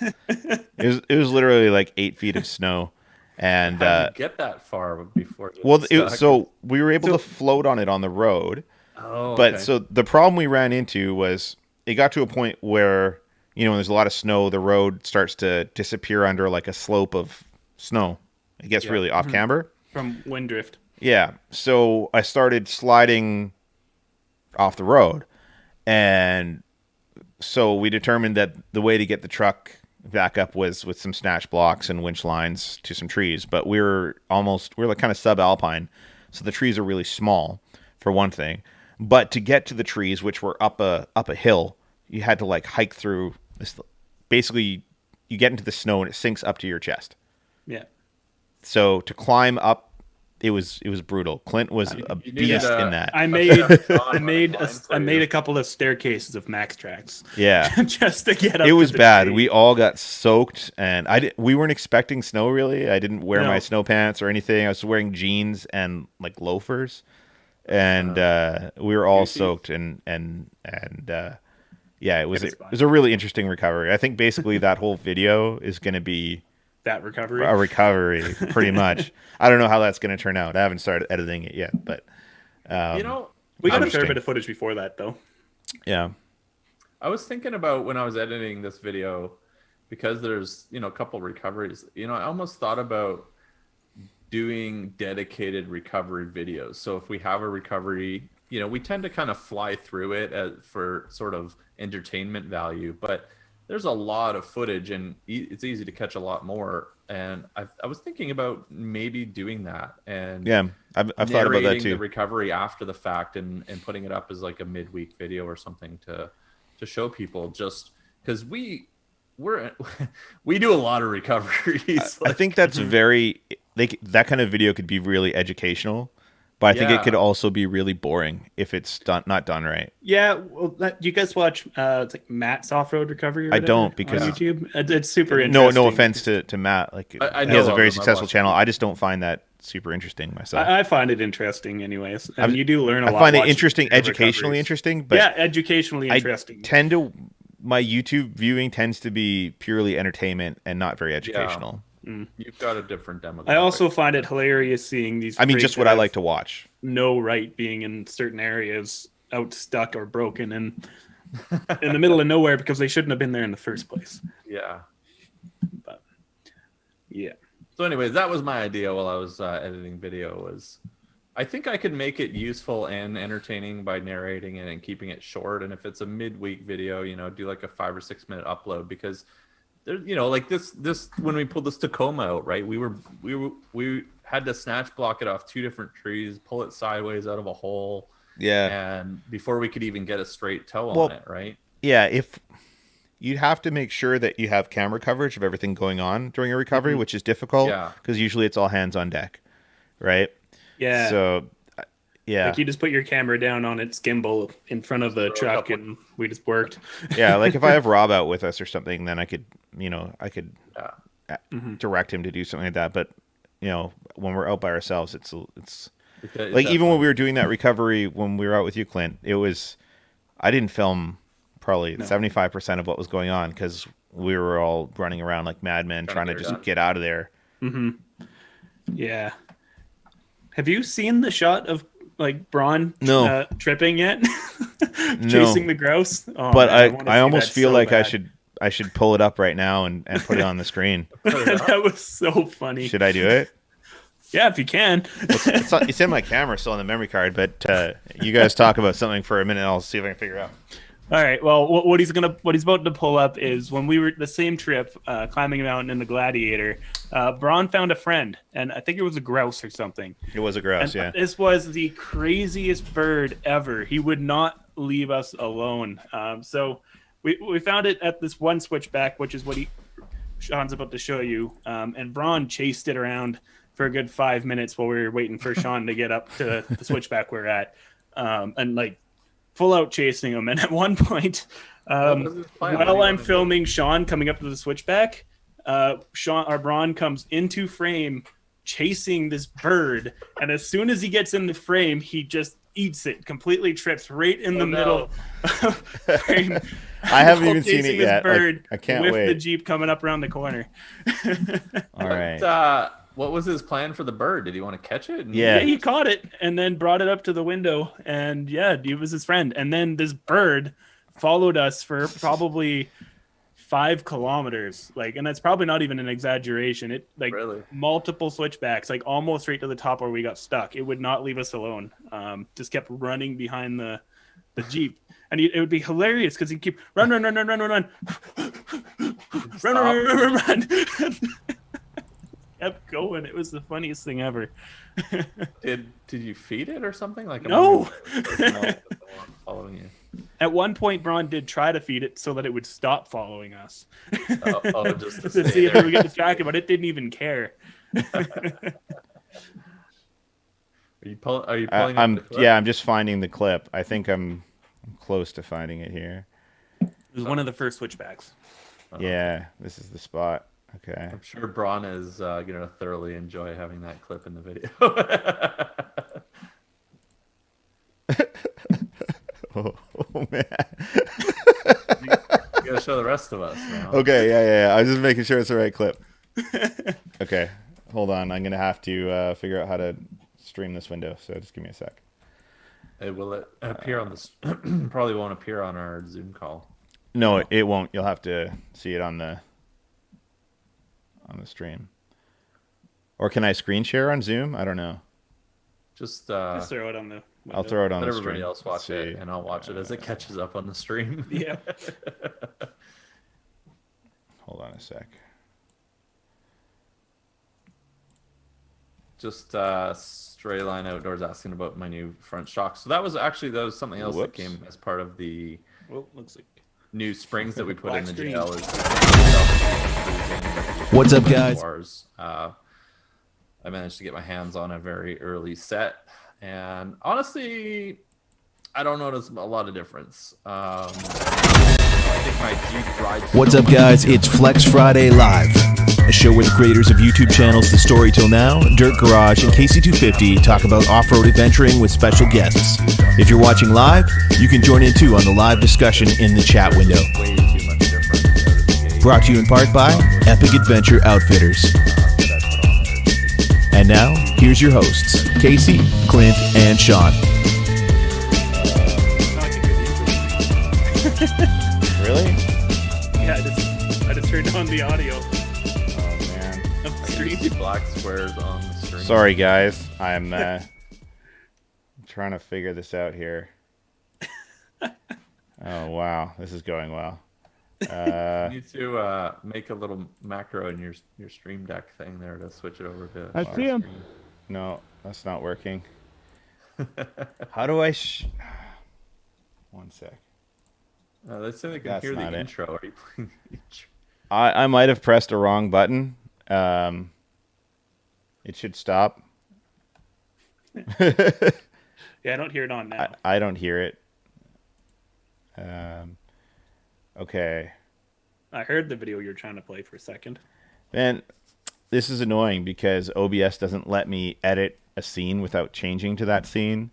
it was literally like 8 feet of snow, and how did you get that far before? So we were able to float on it on the road. Oh, but so the problem we ran into was it got to a point where when there's a lot of snow, the road starts to disappear under like a slope of snow. It gets really off camber from wind drift. Yeah. So I started sliding off the road, and so we determined that the way to get the truck back up was with some snatch blocks and winch lines to some trees. But we were like kind of subalpine, so the trees are really small for one thing. But to get to the trees, which were up a hill, you had to like hike through this. Basically, you get into the snow and it sinks up to your chest. Yeah. So to climb up, it was brutal. Clint was a beast in that. I made a couple of staircases of Max Tracks. Yeah. Just to get up. It was bad. tree. We all got soaked, and we weren't expecting snow really. I didn't wear my snow pants or anything. I was wearing jeans and like loafers, and we were all soaked and yeah, it was a really interesting recovery. I think basically that whole video is going to be that recovery. A recovery, pretty much. I don't know how that's going to turn out. I haven't started editing it yet, but we got a fair bit of footage before that, though. Yeah, I was thinking about when I was editing this video, because there's a couple recoveries. I almost thought about doing dedicated recovery videos. So if we have a recovery, we tend to kind of fly through it for sort of entertainment value, but there's a lot of footage, and it's easy to catch a lot more. And I was thinking about maybe doing that, and Yeah, I've thought about that narrating too. the recovery after the fact, and putting it up as like a midweek video or something to show people, just because we do a lot of recoveries. I think that's very that kind of video could be really educational, but I think it could also be really boring if it's not done right. Yeah, well, do you guys watch it's like Matt's off-road recovery? Or I don't, whatever because on YouTube, it's super interesting. No offense to Matt, like I he know has a of very him. I successful watch channel. him. I just don't find that super interesting myself. I find it interesting, anyways, and you do learn a lot. I find it watching interesting, the educationally recoveries. interesting, but Yeah, educationally interesting. My YouTube viewing tends to be purely entertainment and not very educational. You've got a different demographic. I also find it hilarious seeing these. I mean, freaks just what that I have like to watch. no right being in certain areas, out stuck or broken, and in the middle of nowhere because they shouldn't have been there in the first place. Yeah. But yeah, So anyways, that was my idea while I was editing video. Was I think I could make it useful and entertaining by narrating it and keeping it short. And if it's a midweek video, do like a 5 or 6 minute upload, because there, like this when we pulled this Tacoma out, right? We had to snatch block it off 2 different trees, pull it sideways out of a hole. Yeah. And before we could even get a straight toe on it, right? Yeah, if you'd have to make sure that you have camera coverage of everything going on during a recovery, which is difficult because usually it's all hands on deck, right? yeah. So, yeah. Like you just put your camera down on its gimbal in front of the truck, and we just worked. Yeah, like if I have Rob out with us or something, then I could direct him to do something like that. But when we're out by ourselves, it's like even when we were doing that recovery when we were out with you, Clint, I didn't film probably 75% of what was going on because we were all running around like madmen trying to just get out of there. Yeah. Have you seen the shot of like Braun tripping yet? Chasing the grouse? Oh, but man, I almost feel like bad. I should pull it up right now and put it on the screen. That was so funny. Should I do it? Yeah, if you can. It's in my camera, still on the memory card. But you guys talk about something for a minute. I'll see if I can figure it out. All right. Well, what he's about to pull up is when we were the same trip, climbing a mountain in the Gladiator. Braun found a friend, and I think it was a grouse or something. It was a grouse, And yeah. This was the craziest bird ever. He would not leave us alone. So we found it at this one switchback, which is what Sean's about to show you. And Braun chased it around for a good 5 minutes while we were waiting for Sean to get up to the switchback we're at, and like full out chasing him. And at one point, while I'm filming Sean coming up to the switchback, Braun comes into frame chasing this bird, and as soon as he gets in the frame, he just eats it, completely trips right in the middle of frame. I haven't even seen it Chasing yet. this bird I can't with wait. the Jeep coming up around the corner. All right. What was his plan for the bird? Did he want to catch it? Yeah. He caught it and then brought it up to the window, and it was his friend. And then this bird followed us for probably 5 kilometers, and that's probably not even an exaggeration. It Really? multiple switchbacks, almost right to the top where we got stuck. It would not leave us alone. Just kept running behind the Jeep, and it would be hilarious because he'd keep run, run. Kept going. It was the funniest thing ever. Did you feed it or something? No. Following you. At one point, Braun did try to feed it so that it would stop following us. Just to see if we would get distracted, but it didn't even care. Are you pulling up the clip? Yeah, I'm just finding the clip. I think I'm close to finding it here. It was one of the first switchbacks. Yeah, this is the spot. Okay. I'm sure Braun is going to thoroughly enjoy having that clip in the video. Oh man. You got to show the rest of us now. Okay, yeah. I was just making sure it's the right clip. Okay, hold on. I'm gonna have to figure out how to stream this window. So just give me a sec. Will it appear on this? Probably won't appear on our Zoom call. No, it won't. You'll have to see it on the stream. Or can I screen share on Zoom? I don't know. Just throw it on the window. I'll throw it on let the everybody stream. else watch Let's see. it, and I'll watch it as it catches up on the stream. Yeah. Oh, man. Hold on a sec. Just Stray Line Outdoors asking about my new front shock. So that was something else that came as part of the Looks like new springs that we put in the screen. GL. What's up, guys? I managed to get my hands on a very early set, and honestly, I don't notice a lot of difference. I think my Jeep rides. What's up, guys? It's Flex Friday Live, a show where the creators of YouTube channels The Story Till Now, Dirt Garage, and KC250 talk about off-road adventuring with special guests. If you're watching live, you can join in too on the live discussion in the chat window. Way too much difference out of the gate. Brought to you in part by Epic Adventure Outfitters. And now, here's your hosts, Casey, Clint, and Sean. Really? Yeah, I just turned on the audio. Oh man. Of the I stream. see black squares on the screen. Sorry guys, I'm trying to figure this out here. Oh wow, this is going well. You need to make a little macro in your stream deck thing there to switch it over to. I see him. No, that's not working. How do I? One sec. They say they can That's hear not the it. intro. Are you playing the intro? I might have pressed a wrong button. It should stop. Yeah, I don't hear it on now. I don't hear it. Okay. I heard the video you're trying to play for a second. Man, this is annoying because OBS doesn't let me edit a scene without changing to that scene.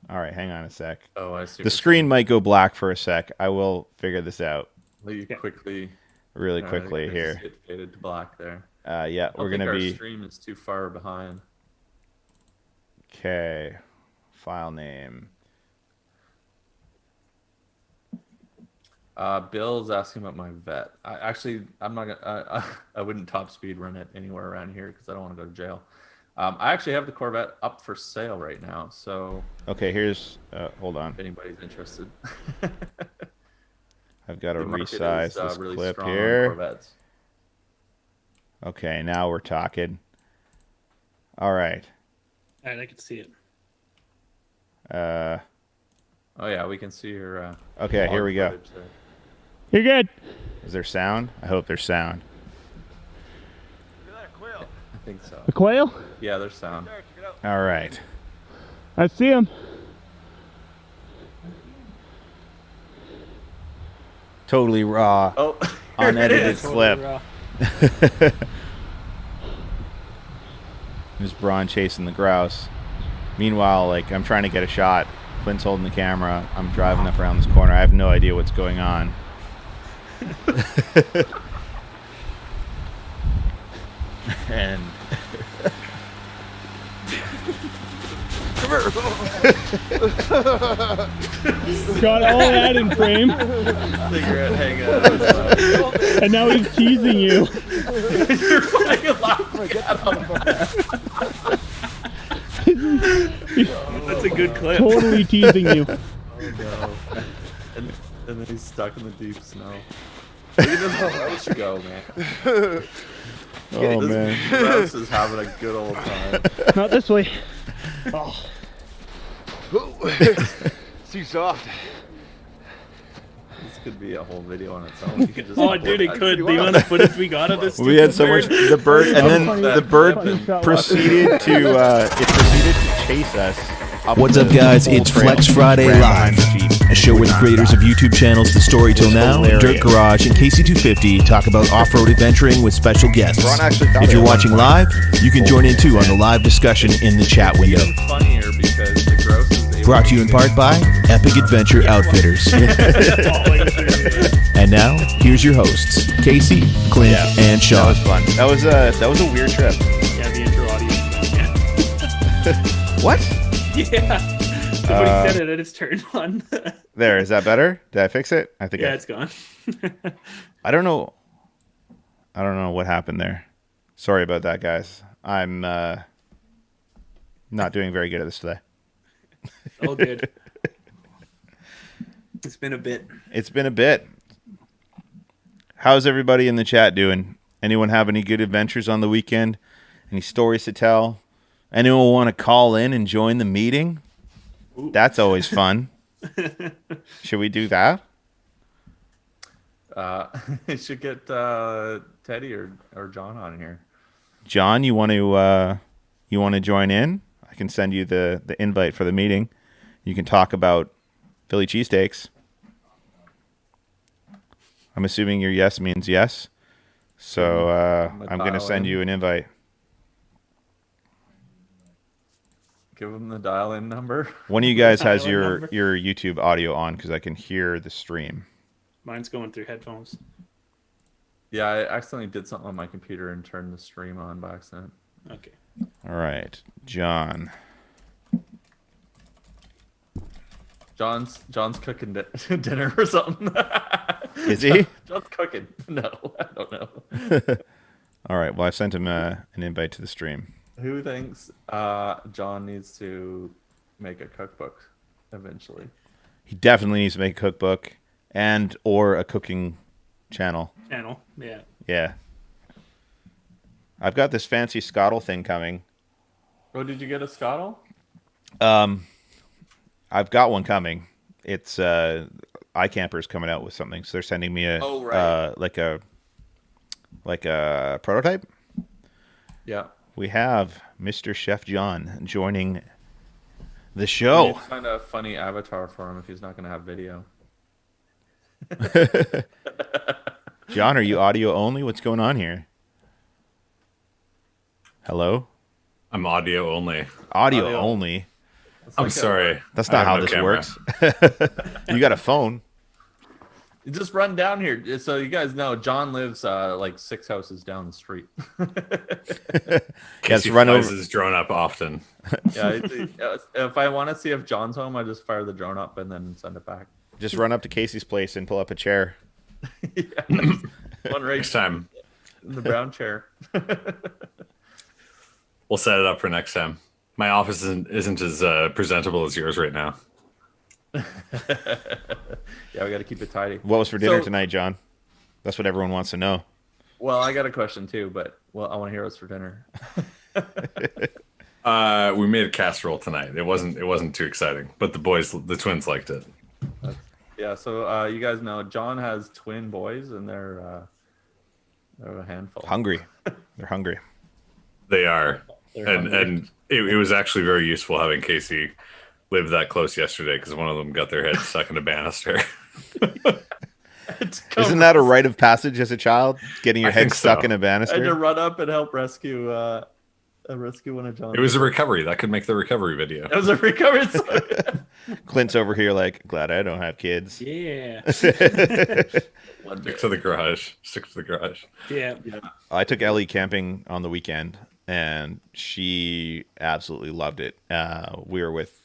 All right, hang on a sec. Oh, I see. The screen might go black for a sec. I will figure this out You quickly. really I quickly just here. Get faded to black there. Yeah, we're gonna Our be stream is too far behind. okay. File name. Bill's asking about my vet. I'm not gonna. I wouldn't top speed run it anywhere around here because I don't want to go to jail. I actually have the Corvette up for sale right now, so Okay, here's hold on. if anybody's interested. I've got to The market resize is, this really clip strong on here. Corvettes. Okay, now we're talking. All right. All right, I can see it. Oh yeah, we can see your. Okay, here log we go. footage there. You're good. Is there sound? I hope there's sound. I think so. A quail? Yeah, there's sound. All right. I see him. Totally raw, Oh, unedited Totally flip. raw. There's Braun chasing the grouse. Meanwhile, like I'm trying to get a shot. Clint's holding the camera. I'm driving up around this corner. I have no idea what's going on. And Got all that in frame. cigarette hanging out of his mouth. And now he's teasing you. You're fucking laughing at him. That's a good clip. Totally teasing you. Oh no. And then he's stuck in the deep snow. Look at this grouse go, man. oh This man, grouse is having a good old time. Not this way. Too soft. This could be a whole video on its own. You could just Oh, dude, it could. The amount of footage we got of this. we had so much. The bird, and then the bird proceeded to chase us. What's up, guys? It's Flex Friday Live, a show where the creators of YouTube channels The Story Till Now, Dirt Garage, and KC250 talk about off-road adventuring with special guests. If you're watching live, you can join in too on the live discussion in the chat window. even funnier because the grouse is able Brought to you in part by Epic Adventure Outfitters. And now, here's your hosts, Casey, Clint, and That Sean. was fun. That was a weird trip. Yeah, the intro audio. Yeah. What? Yeah. Somebody said it and it's turned on. There, is that better? Did I fix it? I think. Yeah, it's gone. I don't know. I don't know what happened there. Sorry about that, guys. I'm not doing very good at this today. All good. It's been a bit. It's been a bit. how's everybody in the chat doing? Anyone have any good adventures on the weekend? Any stories to tell? Anyone want to call in and join the meeting? Ooh. That's always fun. Should we do that? You should get Teddy or John on here. John, you want to join in? I can send you the invite for the meeting. You can talk about Philly cheesesteaks. I'm assuming your yes means yes. So I'm going to send you an invite. Give them the dial-in number. One of you guys has Dial-in your number. YouTube audio on because I can hear the stream. Mine's going through headphones. Yeah, I accidentally did something on my computer and turned the stream on by accident. Okay. All right, John. John's cooking dinner or something. Is he? John's cooking. No, I don't know. All right. Well, I sent him an invite to the stream. Who thinks John needs to make a cookbook eventually? He definitely needs to make a cookbook and or a cooking channel. Yeah. Yeah. I've got this fancy Scottle thing coming. Oh, did you get a Scottle? I've got one coming. It's iCamper's coming out with something, so they're sending me a like a prototype. Yeah. We have Mr. Chef John joining the You show. need to find a funny avatar for him if he's not going to have video. John, are you audio only? What's going on here? Hello? I'm audio only. Audio only? I'm sorry. That's I not have how no this camera. works. You got a phone. You just run down here. So you guys know John lives like 6 houses down the street. Casey run flies over. his drone up often. Yeah, if I want to see if John's home, I just fire the drone up and then send it back. Just run up to Casey's place and pull up a chair. Yeah. One right Next time. in the brown chair. We'll set it up for next time. My office isn't as presentable as yours right now. Yeah, we got to keep it tidy. What was for dinner So- tonight, John? That's what everyone wants to know. Well, I got a question too, but I want to hear what's for dinner. We made a casserole tonight. It wasn't too exciting, but the twins liked it. Yeah, so you guys know John has twin boys, and they're a handful. Hungry. They're hungry. They are, They're and hungry. it was actually very useful having Casey live that close yesterday because one of them got their head stuck in a banister. Isn't that a rite of passage as a child? Getting your I head think stuck so. in a I had to banister? run up and help rescue one of John's. It was a recovery. That could make the recovery video. It was a recovery. Clint's over here like, glad I don't have kids. Yeah. One Stick day. to the garage. Stick to the garage. Yeah. I took Ellie camping on the weekend, and she absolutely loved it. We were with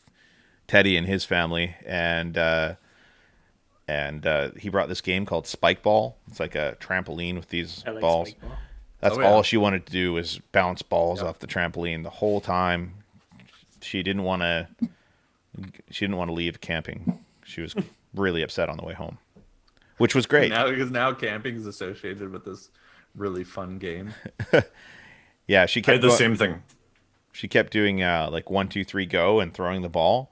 Teddy and his family, and he brought this game called Spike Ball. It's like a trampoline with these I like balls. spike ball. That's Oh, yeah. all she wanted to do was bounce balls Yep. off the trampoline the whole time. She didn't want to leave camping. She was really upset on the way home, which was great. Now camping is associated with this really fun game. Yeah, she I kept had the go- same thing. she kept doing like 1, 2, 3, go and throwing the ball,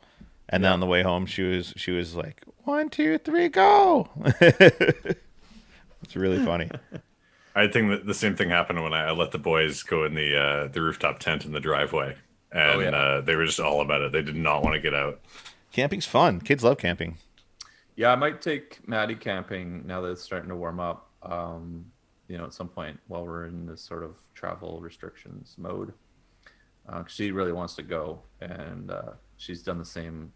and then on the way home she was like 1, 2, 3, go. It's really funny. I think that the same thing happened when I let the boys go in the rooftop tent in the driveway, and yeah. they were just all about it. They did not want to get out. Camping's fun. Kids love camping. Yeah, I might take Maddie camping now that it's starting to warm up. At some point while we're in this sort of travel restrictions mode. She really wants to go, and she's done the same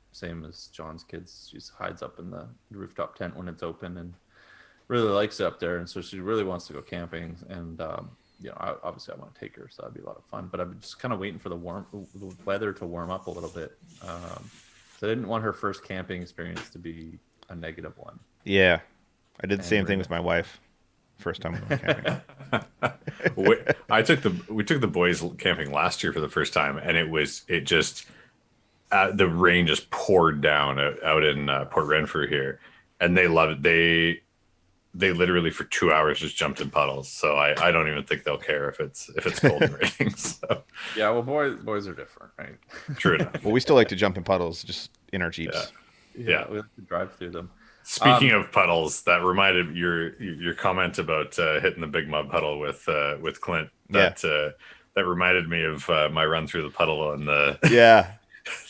as John's kids. She hides up in the rooftop tent when it's open and really likes it up there, and so she really wants to go camping. And obviously I want to take her, so that'd be a lot of fun. But I'm just kind of waiting for the weather to warm up a little bit. So I didn't want her first camping experience to be a negative one. Yeah, I did the same And thing with my wife. First time we went camping. We took the boys camping last year for the first time, and the rain just poured down out in Port Renfrew here, and they loved it. they literally for 2 hours just jumped in puddles. So I don't even think they'll care if it's cold ratings. So. Yeah, well, boys are different, right? True enough. Well, we still like to jump in puddles, just in our Jeeps. Yeah. We like to drive through them. Speaking of puddles, that reminded your comment about hitting the big mud puddle with Clint. That reminded me of my run through the puddle on the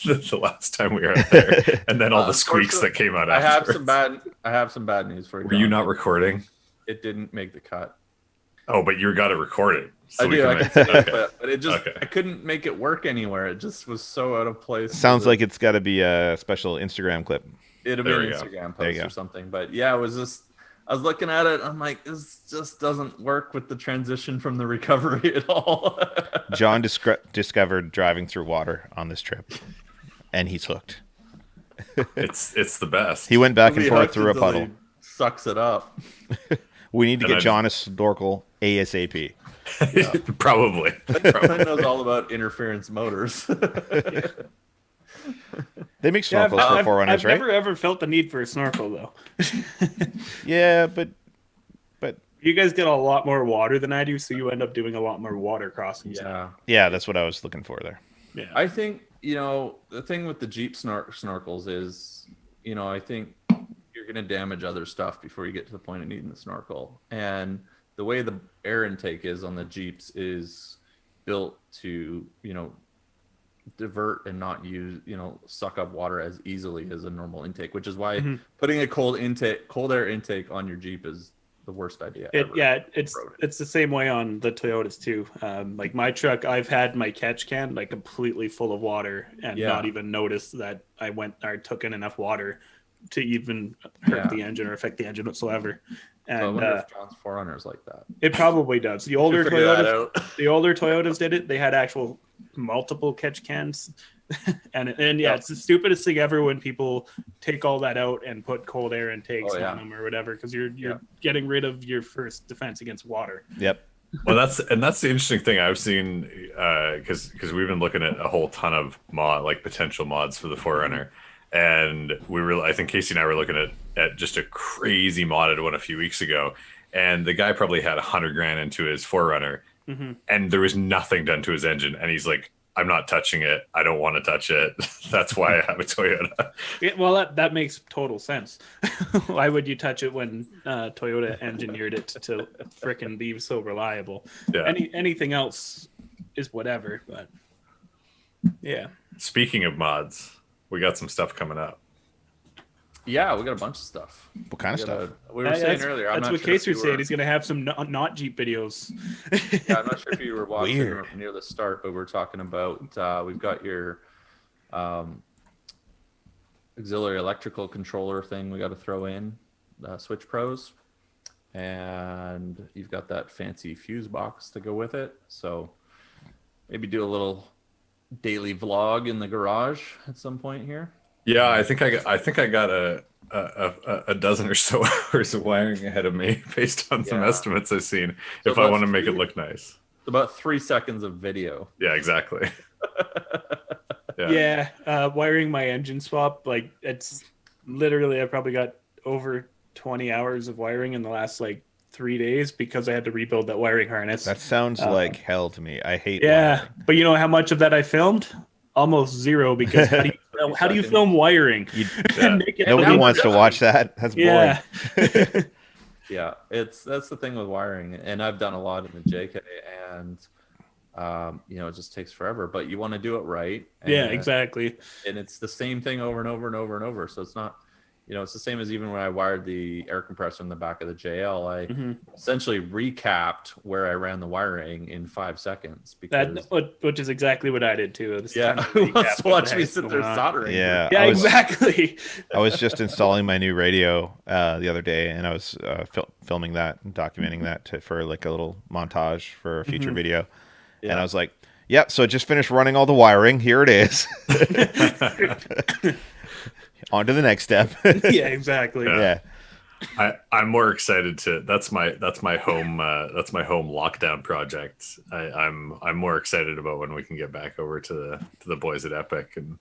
the last time we were out there, and then all the squeaks that came out. I have some bad news for you. Were you not recording? It didn't make the cut. Oh, but you got to record it. So I do. I can see it, but it just I couldn't make it work anywhere. It just was so out of place. Sounds like it's got to be a special Instagram clip. It'll be an Instagram post or something. But yeah, it was just, I was looking at it. I'm like, this just doesn't work with the transition from the recovery at all. John discovered driving through water on this trip, and he's hooked. It's the best. He went back and forth through a puddle. Sucks it up. We need to get John a snorkel ASAP. Yeah. Probably. Clint knows all about interference motors. They make snorkels for Forerunners, right? I've never ever felt the need for a snorkel though. Yeah, but you guys get a lot more water than I do, so you end up doing a lot more water crossings. Yeah, that's what I was looking for there. Yeah, I think the thing with the Jeep snorkels is, I think you're going to damage other stuff before you get to the point of needing the snorkel. And the way the air intake is on the Jeeps is built to, divert and not use, suck up water as easily as a normal intake, which is why putting a cold air intake on your Jeep is the worst idea ever. Yeah, it's the same way on the Toyotas too. Like my truck, I've had my catch can like completely full of water and not even notice that I took in enough water to even hurt the engine or affect the engine whatsoever. And I wonder if John's Forerunner is like that. It probably does. The older Toyotas did it. They had actual multiple catch cans. and it's the stupidest thing ever when people take all that out and put cold air intakes on them or whatever, because you're getting rid of your first defense against water. Yep. Well, that's the interesting thing I've seen, because we've been looking at a whole ton of potential mods for the Forerunner, and I think Casey and I were looking at just a crazy modded one a few weeks ago, and the guy probably had $100,000 into his Forerunner, and there was nothing done to his engine, and he's like, I'm not touching it. I don't want to touch it. That's why I have a Toyota. Yeah, well, that makes total sense. Why would you touch it when Toyota engineered it to frickin' be so reliable? Yeah. Anything else is whatever, but yeah. Speaking of mods, we got some stuff coming up. Yeah, we got a bunch of stuff. What kind of stuff? We were saying earlier. That's what Casey was saying. He's going to have some not Jeep videos. Yeah, I'm not sure if you were watching near the start, but we're talking about we've got your auxiliary electrical controller thing we got to throw in, Switch Pros, and you've got that fancy fuse box to go with it. So maybe do a little daily vlog in the garage at some point here. Yeah, I think I got a dozen or so hours of wiring ahead of me based on some estimates I've seen. So if I want to make it look nice, about 3 seconds of video. Yeah, exactly. Wiring my engine swap, like it's literally I probably got over 20 hours of wiring in the last 3 days because I had to rebuild that wiring harness. That sounds like hell to me. I hate wiring. But you know how much of that I filmed? Almost zero, because how do you film wiring? Nobody wants to watch that. That's boring. Yeah, that's the thing with wiring, and I've done a lot in the JK, and it just takes forever. But you want to do it right. And, exactly. And it's the same thing over and over and over and over. So it's not. It's the same as even when I wired the air compressor in the back of the JL. I essentially recapped where I ran the wiring in 5 seconds. Which is exactly what I did too. Who wants to watch me sit there soldering? Yeah, exactly. I was just installing my new radio the other day, and I was filming that and documenting that for a little montage for a future video. Yeah. And I was like, "Yep." So just finished running all the wiring. Here it is. On to the next step. Yeah, exactly. Yeah. I'm more excited to. That's my home. That's my home lockdown project. I'm more excited about when we can get back over to the boys at Epic, and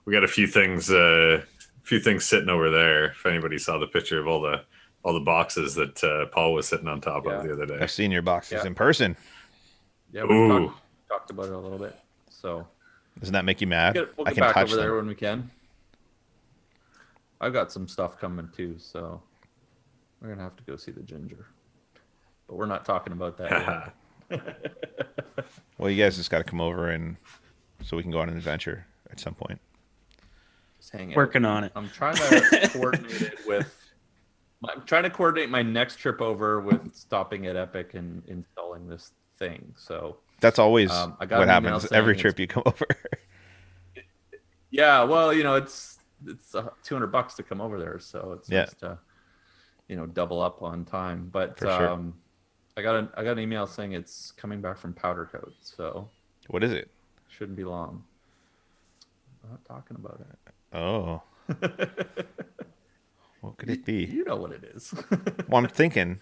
we got a few things sitting over there. If anybody saw the picture of all the all the boxes that Paul was sitting on top of the other day. I've seen your boxes Yeah. in person. Yeah, we talked about it a little bit. So Doesn't that make you mad? we'll I get can back touch over them. there when we can. I've got some stuff coming too, so we're gonna have to go see the ginger. But we're not talking about that yet. Well, you guys just got to come over and so we can go on an adventure at some point. Just hang out. Working on it. I'm trying to coordinate it with. I'm trying to coordinate my next trip over with stopping at Epic and installing this thing. So That's always I got what an email happens saying every it's- trip you come over. Yeah, well, it's $200 to come over there, so it's Yeah. nice to double up on time. But For sure. I got an email saying it's coming back from Powder Coat, so What is it? shouldn't be long. I'm not talking about it. Oh. What could it be? You know what it is. Well, I'm thinking,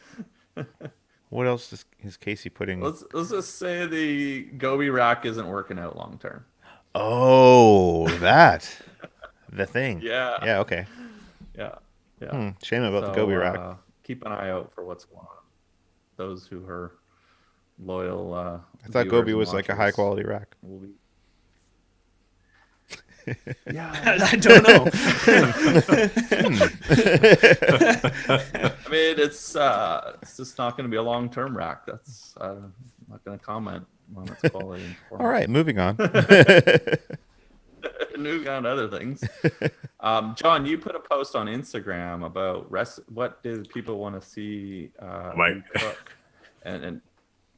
what else is Casey putting? let's just say the Gobi rack isn't working out long term. Oh, the thing. Yeah. Yeah. Okay. Yeah. Yeah. Shame about the Gobi rack. Keep an eye out for what's going on. Those who are loyal. I thought viewers Gobi and was like a watchers high quality rack. will be- Yeah. I don't know. I mean, it's just not going to be a long term rack. That's I'm not going to comment on its quality. and All right, moving on. New on other things. John, you put a post on Instagram about what do people want to see you cook, and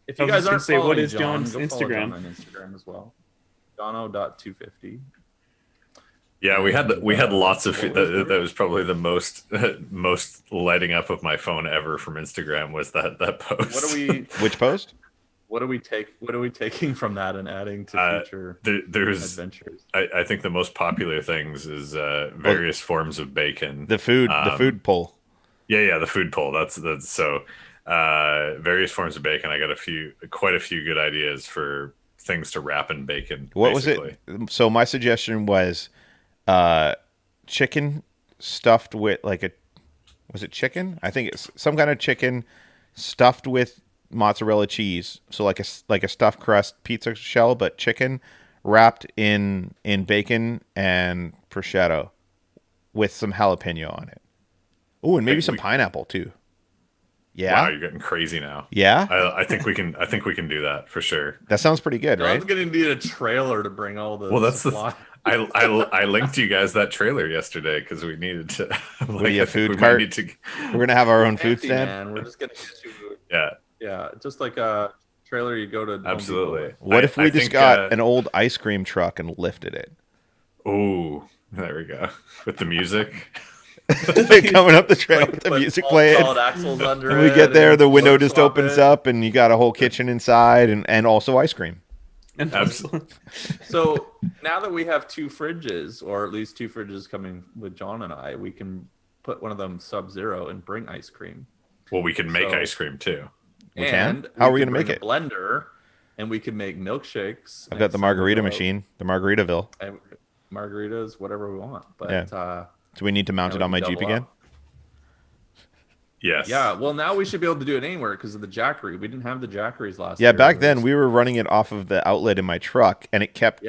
if you I was guys just gonna aren't say, what following is John, John's go follow John Instagram? on Instagram as well. Jono.250. Yeah, we had lots of What was that was probably the most lighting up of my phone ever from Instagram was that post. What are we Which post? What are we taking from that and adding to future there's adventures? I think the most popular things is various forms of bacon. The food poll. Yeah, the food poll. That's so various forms of bacon. I got quite a few good ideas for things to wrap in bacon. What basically. was it? So my suggestion was chicken stuffed with was it chicken? I think it's some kind of chicken stuffed with mozzarella cheese. So like a stuffed crust pizza shell, but chicken wrapped in bacon and prosciutto with some jalapeno on it. Oh, and maybe some pineapple too. Yeah. Wow, you're getting crazy now. Yeah. I think we can do that for sure. That sounds pretty good, I right? was going to need a trailer to bring all the. Well, that's supply. I linked you guys that trailer yesterday because we needed to. Be a I think food we might cart? need to- We're gonna have our own food Fancy, stand. man. We're just going to get you. Yeah, just like a trailer you go to. Home Depot absolutely. with. What if we I just think, got an old ice cream truck and lifted it? Oh, there we go with the music. Coming up the trail Like, with the put music all playing. solid axles under And we it get there, and the window flip just flop opens it. up, and you got a whole kitchen inside, and also ice cream. Absolutely. So now that we have two fridges, or at least two fridges coming with John and I, we can put one of them sub-zero and bring ice cream. Well, we can make So- ice cream too. We can? And How are we could gonna make bring it? a blender, and we can make milkshakes. I've got the margarita machine, the Margaritaville. And margaritas, whatever we want. But Yeah. Do we need to mount now it we on my can Jeep double again? up. Yes. Yeah, well, now we should be able to do it anywhere because of the Jackery. We didn't have the Jackeries last Yeah, year. back then we were running it off of the outlet in my truck, and it kept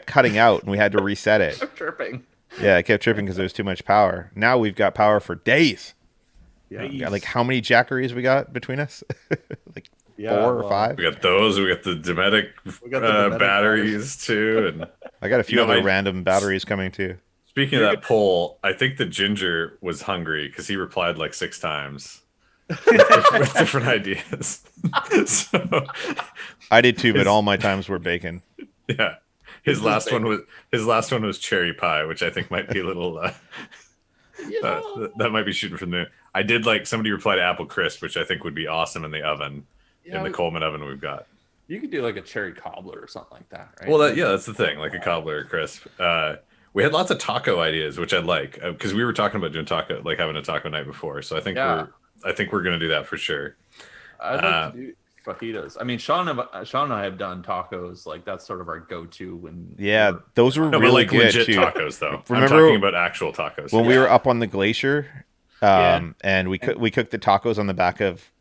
cutting out, and we had to reset it. I'm tripping. Yeah, it kept tripping because there was too much power. Now we've got power for days. Yeah. We got, like, how many Jackeries we got between us? Like Yeah, 4 or well, 5? We got those. We got the Dometic, got the Dometic batteries too. And I got a few You know, other I- random batteries coming too. speaking of that poll, I think the Ginger was hungry because he replied like 6 times with different ideas. So I did too, but all my times were bacon. yeah, his last one was cherry pie, which I think might be a little. That might be shooting from the moon. I did like somebody replied apple crisp, which I think would be awesome in the oven, in the Coleman oven we've got. You could do like a cherry cobbler or something like that, right? Well, that's the thing, like a cobbler or crisp. We had lots of taco ideas, which I like because we were talking about doing taco, like having a taco night before. So I think we're gonna do that for sure. I'd like to do fajitas. I mean, Sean and I have done tacos. Like that's sort of our go-to when. Yeah, those were No, but really like good legit too. tacos, though. Remember I'm talking about actual tacos. When we were up on the glacier Yeah. And we cooked the tacos on the back of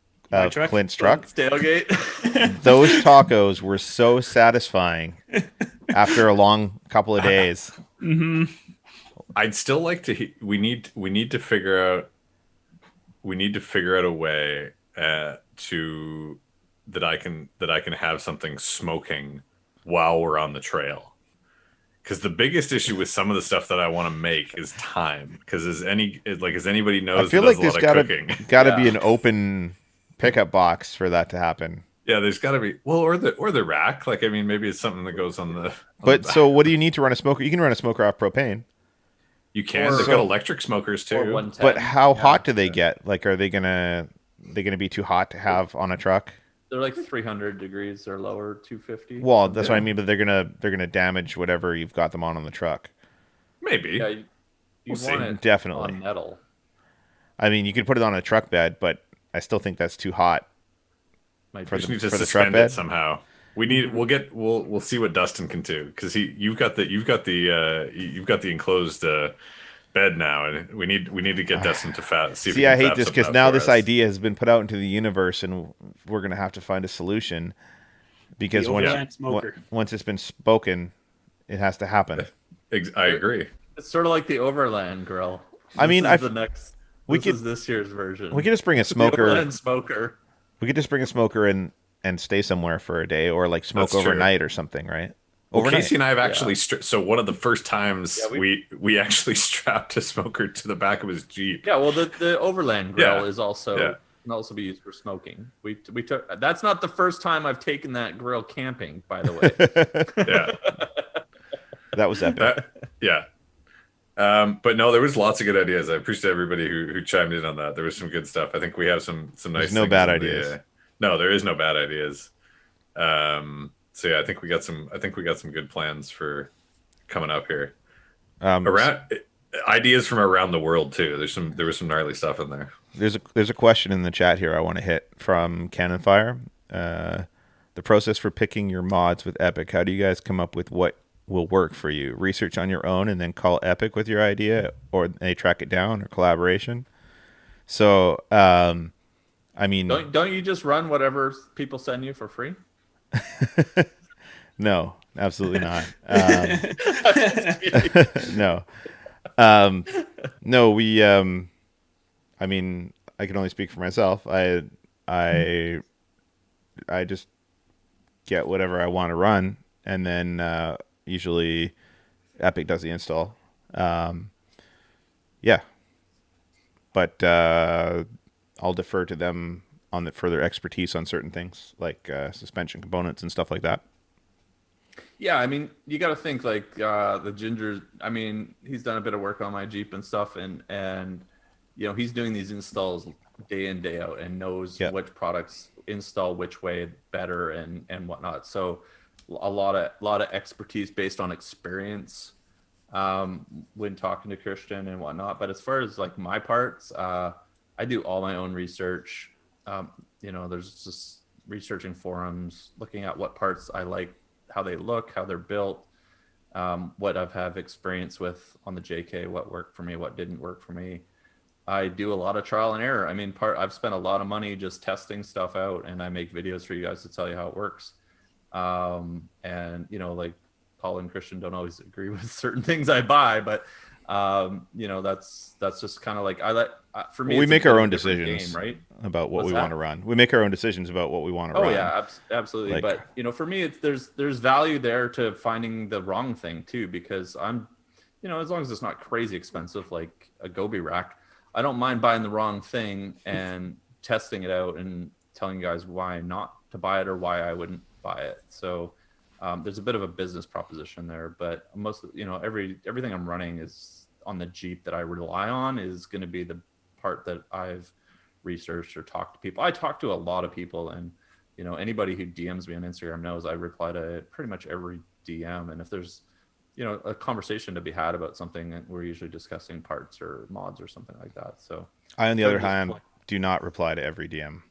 truck? Clint's truck. Tailgate. Those tacos were so satisfying after a long couple of days. I'd still like to. We need to figure out. We need to figure out a way to that I can have something smoking while we're on the trail. Because the biggest issue with some of the stuff that I want to make is time. Because as anybody knows, I feel that like does there's a lot of cooking. gotta be an open pickup box for that to happen. Yeah, there's got to be or the rack. Like, I mean, maybe it's something that goes on the. But so, what do you need to run a smoker? You can run a smoker off propane. You can. Or- They've got electric smokers Or too. 110. But how Yeah. hot do they get? Like, are they gonna be too hot to have on a truck? They're like 300 degrees or lower, 250. Well, that's what I mean. But they're gonna damage whatever you've got them on the truck. Maybe. Yeah, you We'll want see. it Definitely. on metal. I mean, you could put it on a truck bed, but I still think that's too hot. Might For be. Just the- need to for the suspend truck bed? it somehow. We'll see what Dustin can do because you've got the enclosed bed now, and we need to get Dustin to see. If he See, can I hate fab this something because up now for this us. idea has been put out into the universe, and we're gonna have to find a solution. Because The once overland smoker. once it's been spoken, it has to happen. I agree. It's sort of like the Overland Grill. I mean, This is the next. we This could- is this year's version. We could just bring a The smoker. Overland smoker. We could just bring a smoker and stay somewhere for a day, or like smoke That's true. overnight or something, right? Well, Overnight. Casey and I have actually so one of the first times Yeah, we actually strapped a smoker to the back of his Jeep. Yeah, well, the Overland Grill Yeah. is also Yeah. can also be used for smoking. We took. That's not the first time I've taken that grill camping, by the way. Yeah. That was epic. Yeah. But no, there was lots of good ideas. I appreciate everybody who chimed in on that. There was some good stuff. I think we have some nice. There's no things bad in the, ideas. no, there is no bad ideas. So yeah, I think we got some good plans for coming up here. Around ideas from around the world too. There was some gnarly stuff in there. There's a question in the chat here I want to hit from Cannon Fire. The process for picking your mods with Epic. How do you guys come up with what will work for you? Research on your own and then call Epic with your idea, or they track it down, or collaboration? So, I mean, Don't you just run whatever people send you for free? no, absolutely not. No, no, we. I mean, I can only speak for myself. I just get whatever I want to run, and then usually Epic does the install. Yeah, but I'll defer to them on the further expertise on certain things like suspension components and stuff like that. Yeah, I mean, you got to think like the Ginger. I mean, he's done a bit of work on my Jeep and stuff, and you know, he's doing these installs day in day out and knows Yeah. which products install which way better and whatnot. So a lot of expertise based on experience when talking to Christian and whatnot. But as far as like my parts, I do all my own research. You know, there's just researching forums, looking at what parts I like, how they look, how they're built, what I've had experience with on the JK, what worked for me, what didn't work for me. I do a lot of trial and error. I mean, I've spent a lot of money just testing stuff out, and I make videos for you guys to tell you how it works. And you know, like Paul and Christian don't always agree with certain things I buy, but you know, that's just kind of like for me. We it's a make bit our of a own different decisions game, right? about what What's we that? want to run. We make our own decisions about what we want to Oh run. yeah, absolutely. Like- But you know, for me, there's value there to finding the wrong thing too, because I'm, you know, as long as it's not crazy expensive like a Gobi rack, I don't mind buying the wrong thing and testing it out and telling you guys why not to buy it or why I wouldn't buy it. So there's a bit of a business proposition there, but most, you know, everything I'm running is on the Jeep that I rely on is going to be the part that I've researched or talked to people. I talk to a lot of people, and you know, anybody who DMs me on Instagram knows I reply to pretty much every DM. And if there's, you know, a conversation to be had about something, we're usually discussing parts or mods or something like that. So I, on the So other just hand, like- do not reply to every DM.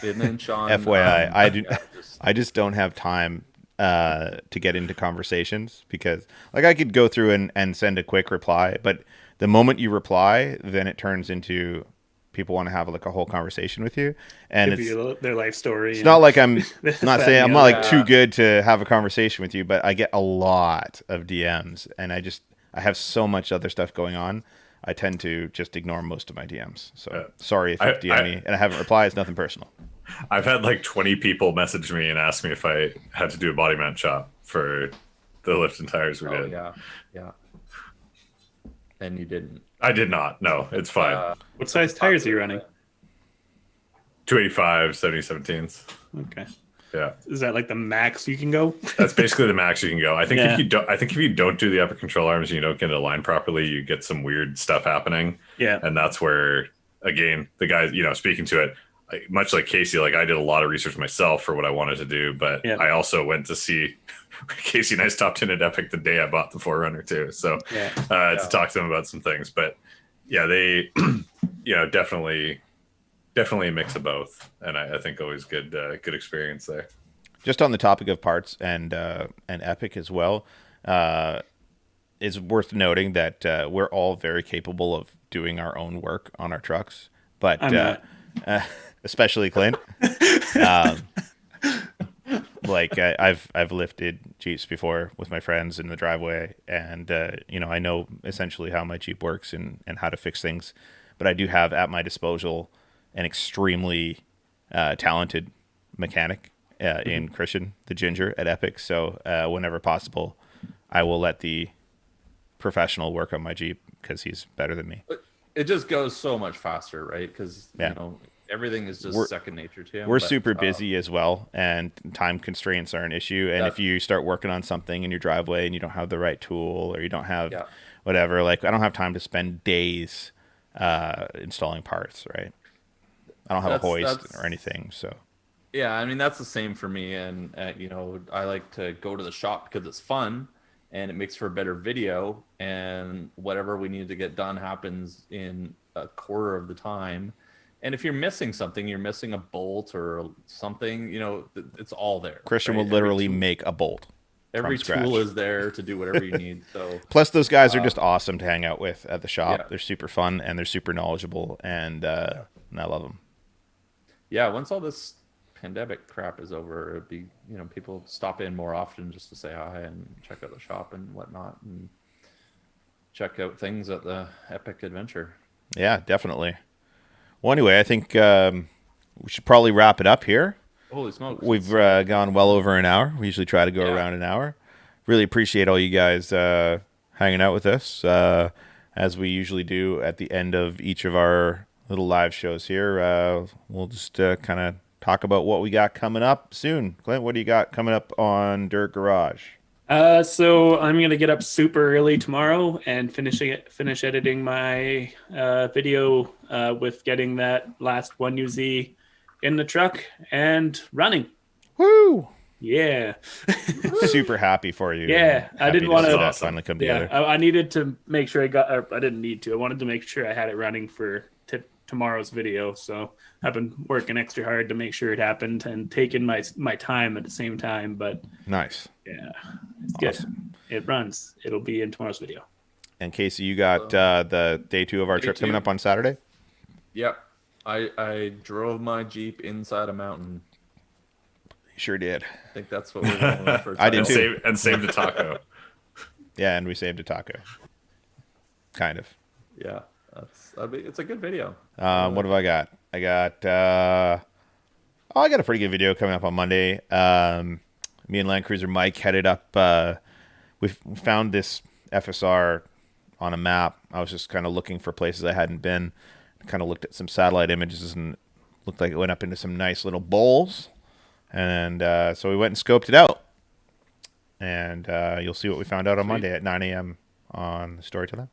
and then Sean, FYI, I do. yeah, just- I just don't have time to get into conversations because, like, I could go through and send a quick reply, but The moment you reply, then it turns into people want to have like a whole conversation with you, and Give you their life story. it's not like I'm this, not that, saying and I'm the not like other. too good to have a conversation with you, but I get a lot of DMs, and I have so much other stuff going on. I tend to just ignore most of my DMs. So sorry if you DM me and I haven't replied. It's nothing personal. I've had like 20 people message me and ask me if I had to do a body mount shop for the lift and tires we did. Yeah. And you didn't. I did not. No, it's fine. What size tires are you running? 285, 70/17s. Okay. Yeah. Is that like the max you can go? That's basically the max you can go. I think Yeah. if you don't do the epic control arms and you don't get it aligned properly, you get some weird stuff happening. Yeah. And that's where, again, the guys, speaking to it, much like Casey, like I did a lot of research myself for what I wanted to do, but I also went to see Casey and I stopped in at Epic the day I bought the Forerunner too. So to talk to them about some things, but yeah, they, definitely a mix of both. And I think always good experience there. Just on the topic of parts and Epic as well, it's worth noting that we're all very capable of doing our own work on our trucks, but especially Clint. I've lifted Jeeps before with my friends in the driveway, and I know essentially how my Jeep works and how to fix things, but I do have at my disposal an extremely talented mechanic in Christian, the Ginger at Epic. So whenever possible, I will let the professional work on my Jeep because he's better than me. It just goes so much faster, right? Because everything is just second nature to him. We're super busy as well, and time constraints are an issue. And if you start working on something in your driveway and you don't have the right tool or you don't have whatever, like I don't have time to spend days installing parts, right? I don't have a hoist or anything, so. Yeah, I mean, that's the same for me. And, I like to go to the shop because it's fun and it makes for a better video. And whatever we need to get done happens in a quarter of the time. And if you're missing something, you're missing a bolt or something, it's all there. Christian will literally make a bolt. Every tool is there to do whatever you need. So plus, those guys are just awesome to hang out with at the shop. Yeah. They're super fun and they're super knowledgeable, and I love them. Yeah, once all this pandemic crap is over, it'd be people stop in more often just to say hi and check out the shop and whatnot, and check out things at the Epic Adventure. Yeah, definitely. Well, anyway, I think we should probably wrap it up here. Holy smokes. We've gone well over an hour. We usually try to go around an hour. Really appreciate all you guys hanging out with us, as we usually do at the end of each of our little live shows here. We'll just kind of talk about what we got coming up soon. Clint, what do you got coming up on Dirt Garage? So I'm going to get up super early tomorrow and finish editing my video with getting that last 1UZ in the truck and running. Woo! Yeah. Super happy for you. Yeah. I didn't want to that finally come together. I needed to make sure I didn't need to. I wanted to make sure I had it running for tomorrow's video. So I've been working extra hard to make sure it happened and taking my time at the same time. But nice. Yeah. It's awesome. Good. It runs. It'll be in tomorrow's video. And Casey, you got the day 2 of our trip coming up on Saturday? Yep. I drove my Jeep inside a mountain. You sure did. I think that's what we're going for. I did too. And saved a taco. Yeah, and we saved a taco. Kind of. Yeah. It's a good video. What have I got? I got a pretty good video coming up on Monday. Me and Land Cruiser Mike headed up. We found this FSR on a map. I was just kind of looking for places I hadn't been. Kind of looked at some satellite images and looked like it went up into some nice little bowls. And so we went and scoped it out. And you'll see what we found out on Monday at 9 a.m. on Storytelling.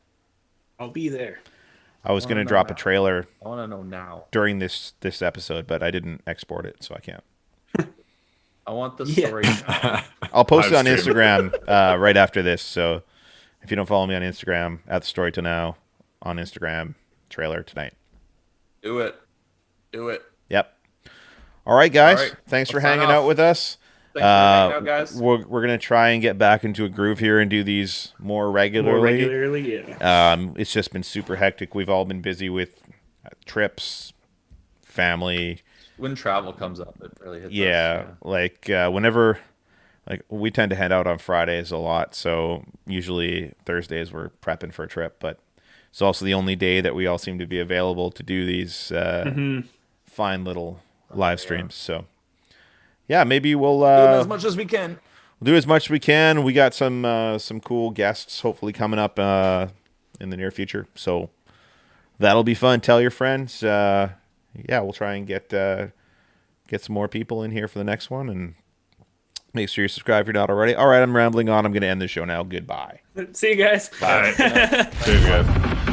I'll be there. I was going to drop a trailer. I want to know now during this episode, but I didn't export it, so I can't. I want the story. I'll post it on Instagram right after this. So if you don't follow me on Instagram, at the Story Till Now on Instagram, trailer tonight. Do it. Yep. All right, guys. Thanks for hanging out with us. Thanks for hanging out, guys. We're gonna try and get back into a groove here and do these more regularly. Yeah. It's just been super hectic. We've all been busy with trips, family. When travel comes up, it really hits Yeah, us. like whenever, like we tend to head out on Fridays a lot, so usually Thursdays we're prepping for a trip, but it's also the only day that we all seem to be available to do these fine little live streams. So yeah, maybe we'll Doing as much as we can. do as much as we can. We got some cool guests hopefully coming up in the near future, so that'll be fun. Tell your friends. Yeah, we'll try and get some more people in here for the next one, and make sure you subscribe if you're not already. All right, I'm rambling on. I'm going to end the show now. Goodbye. See you guys. All right. Cheers, guys.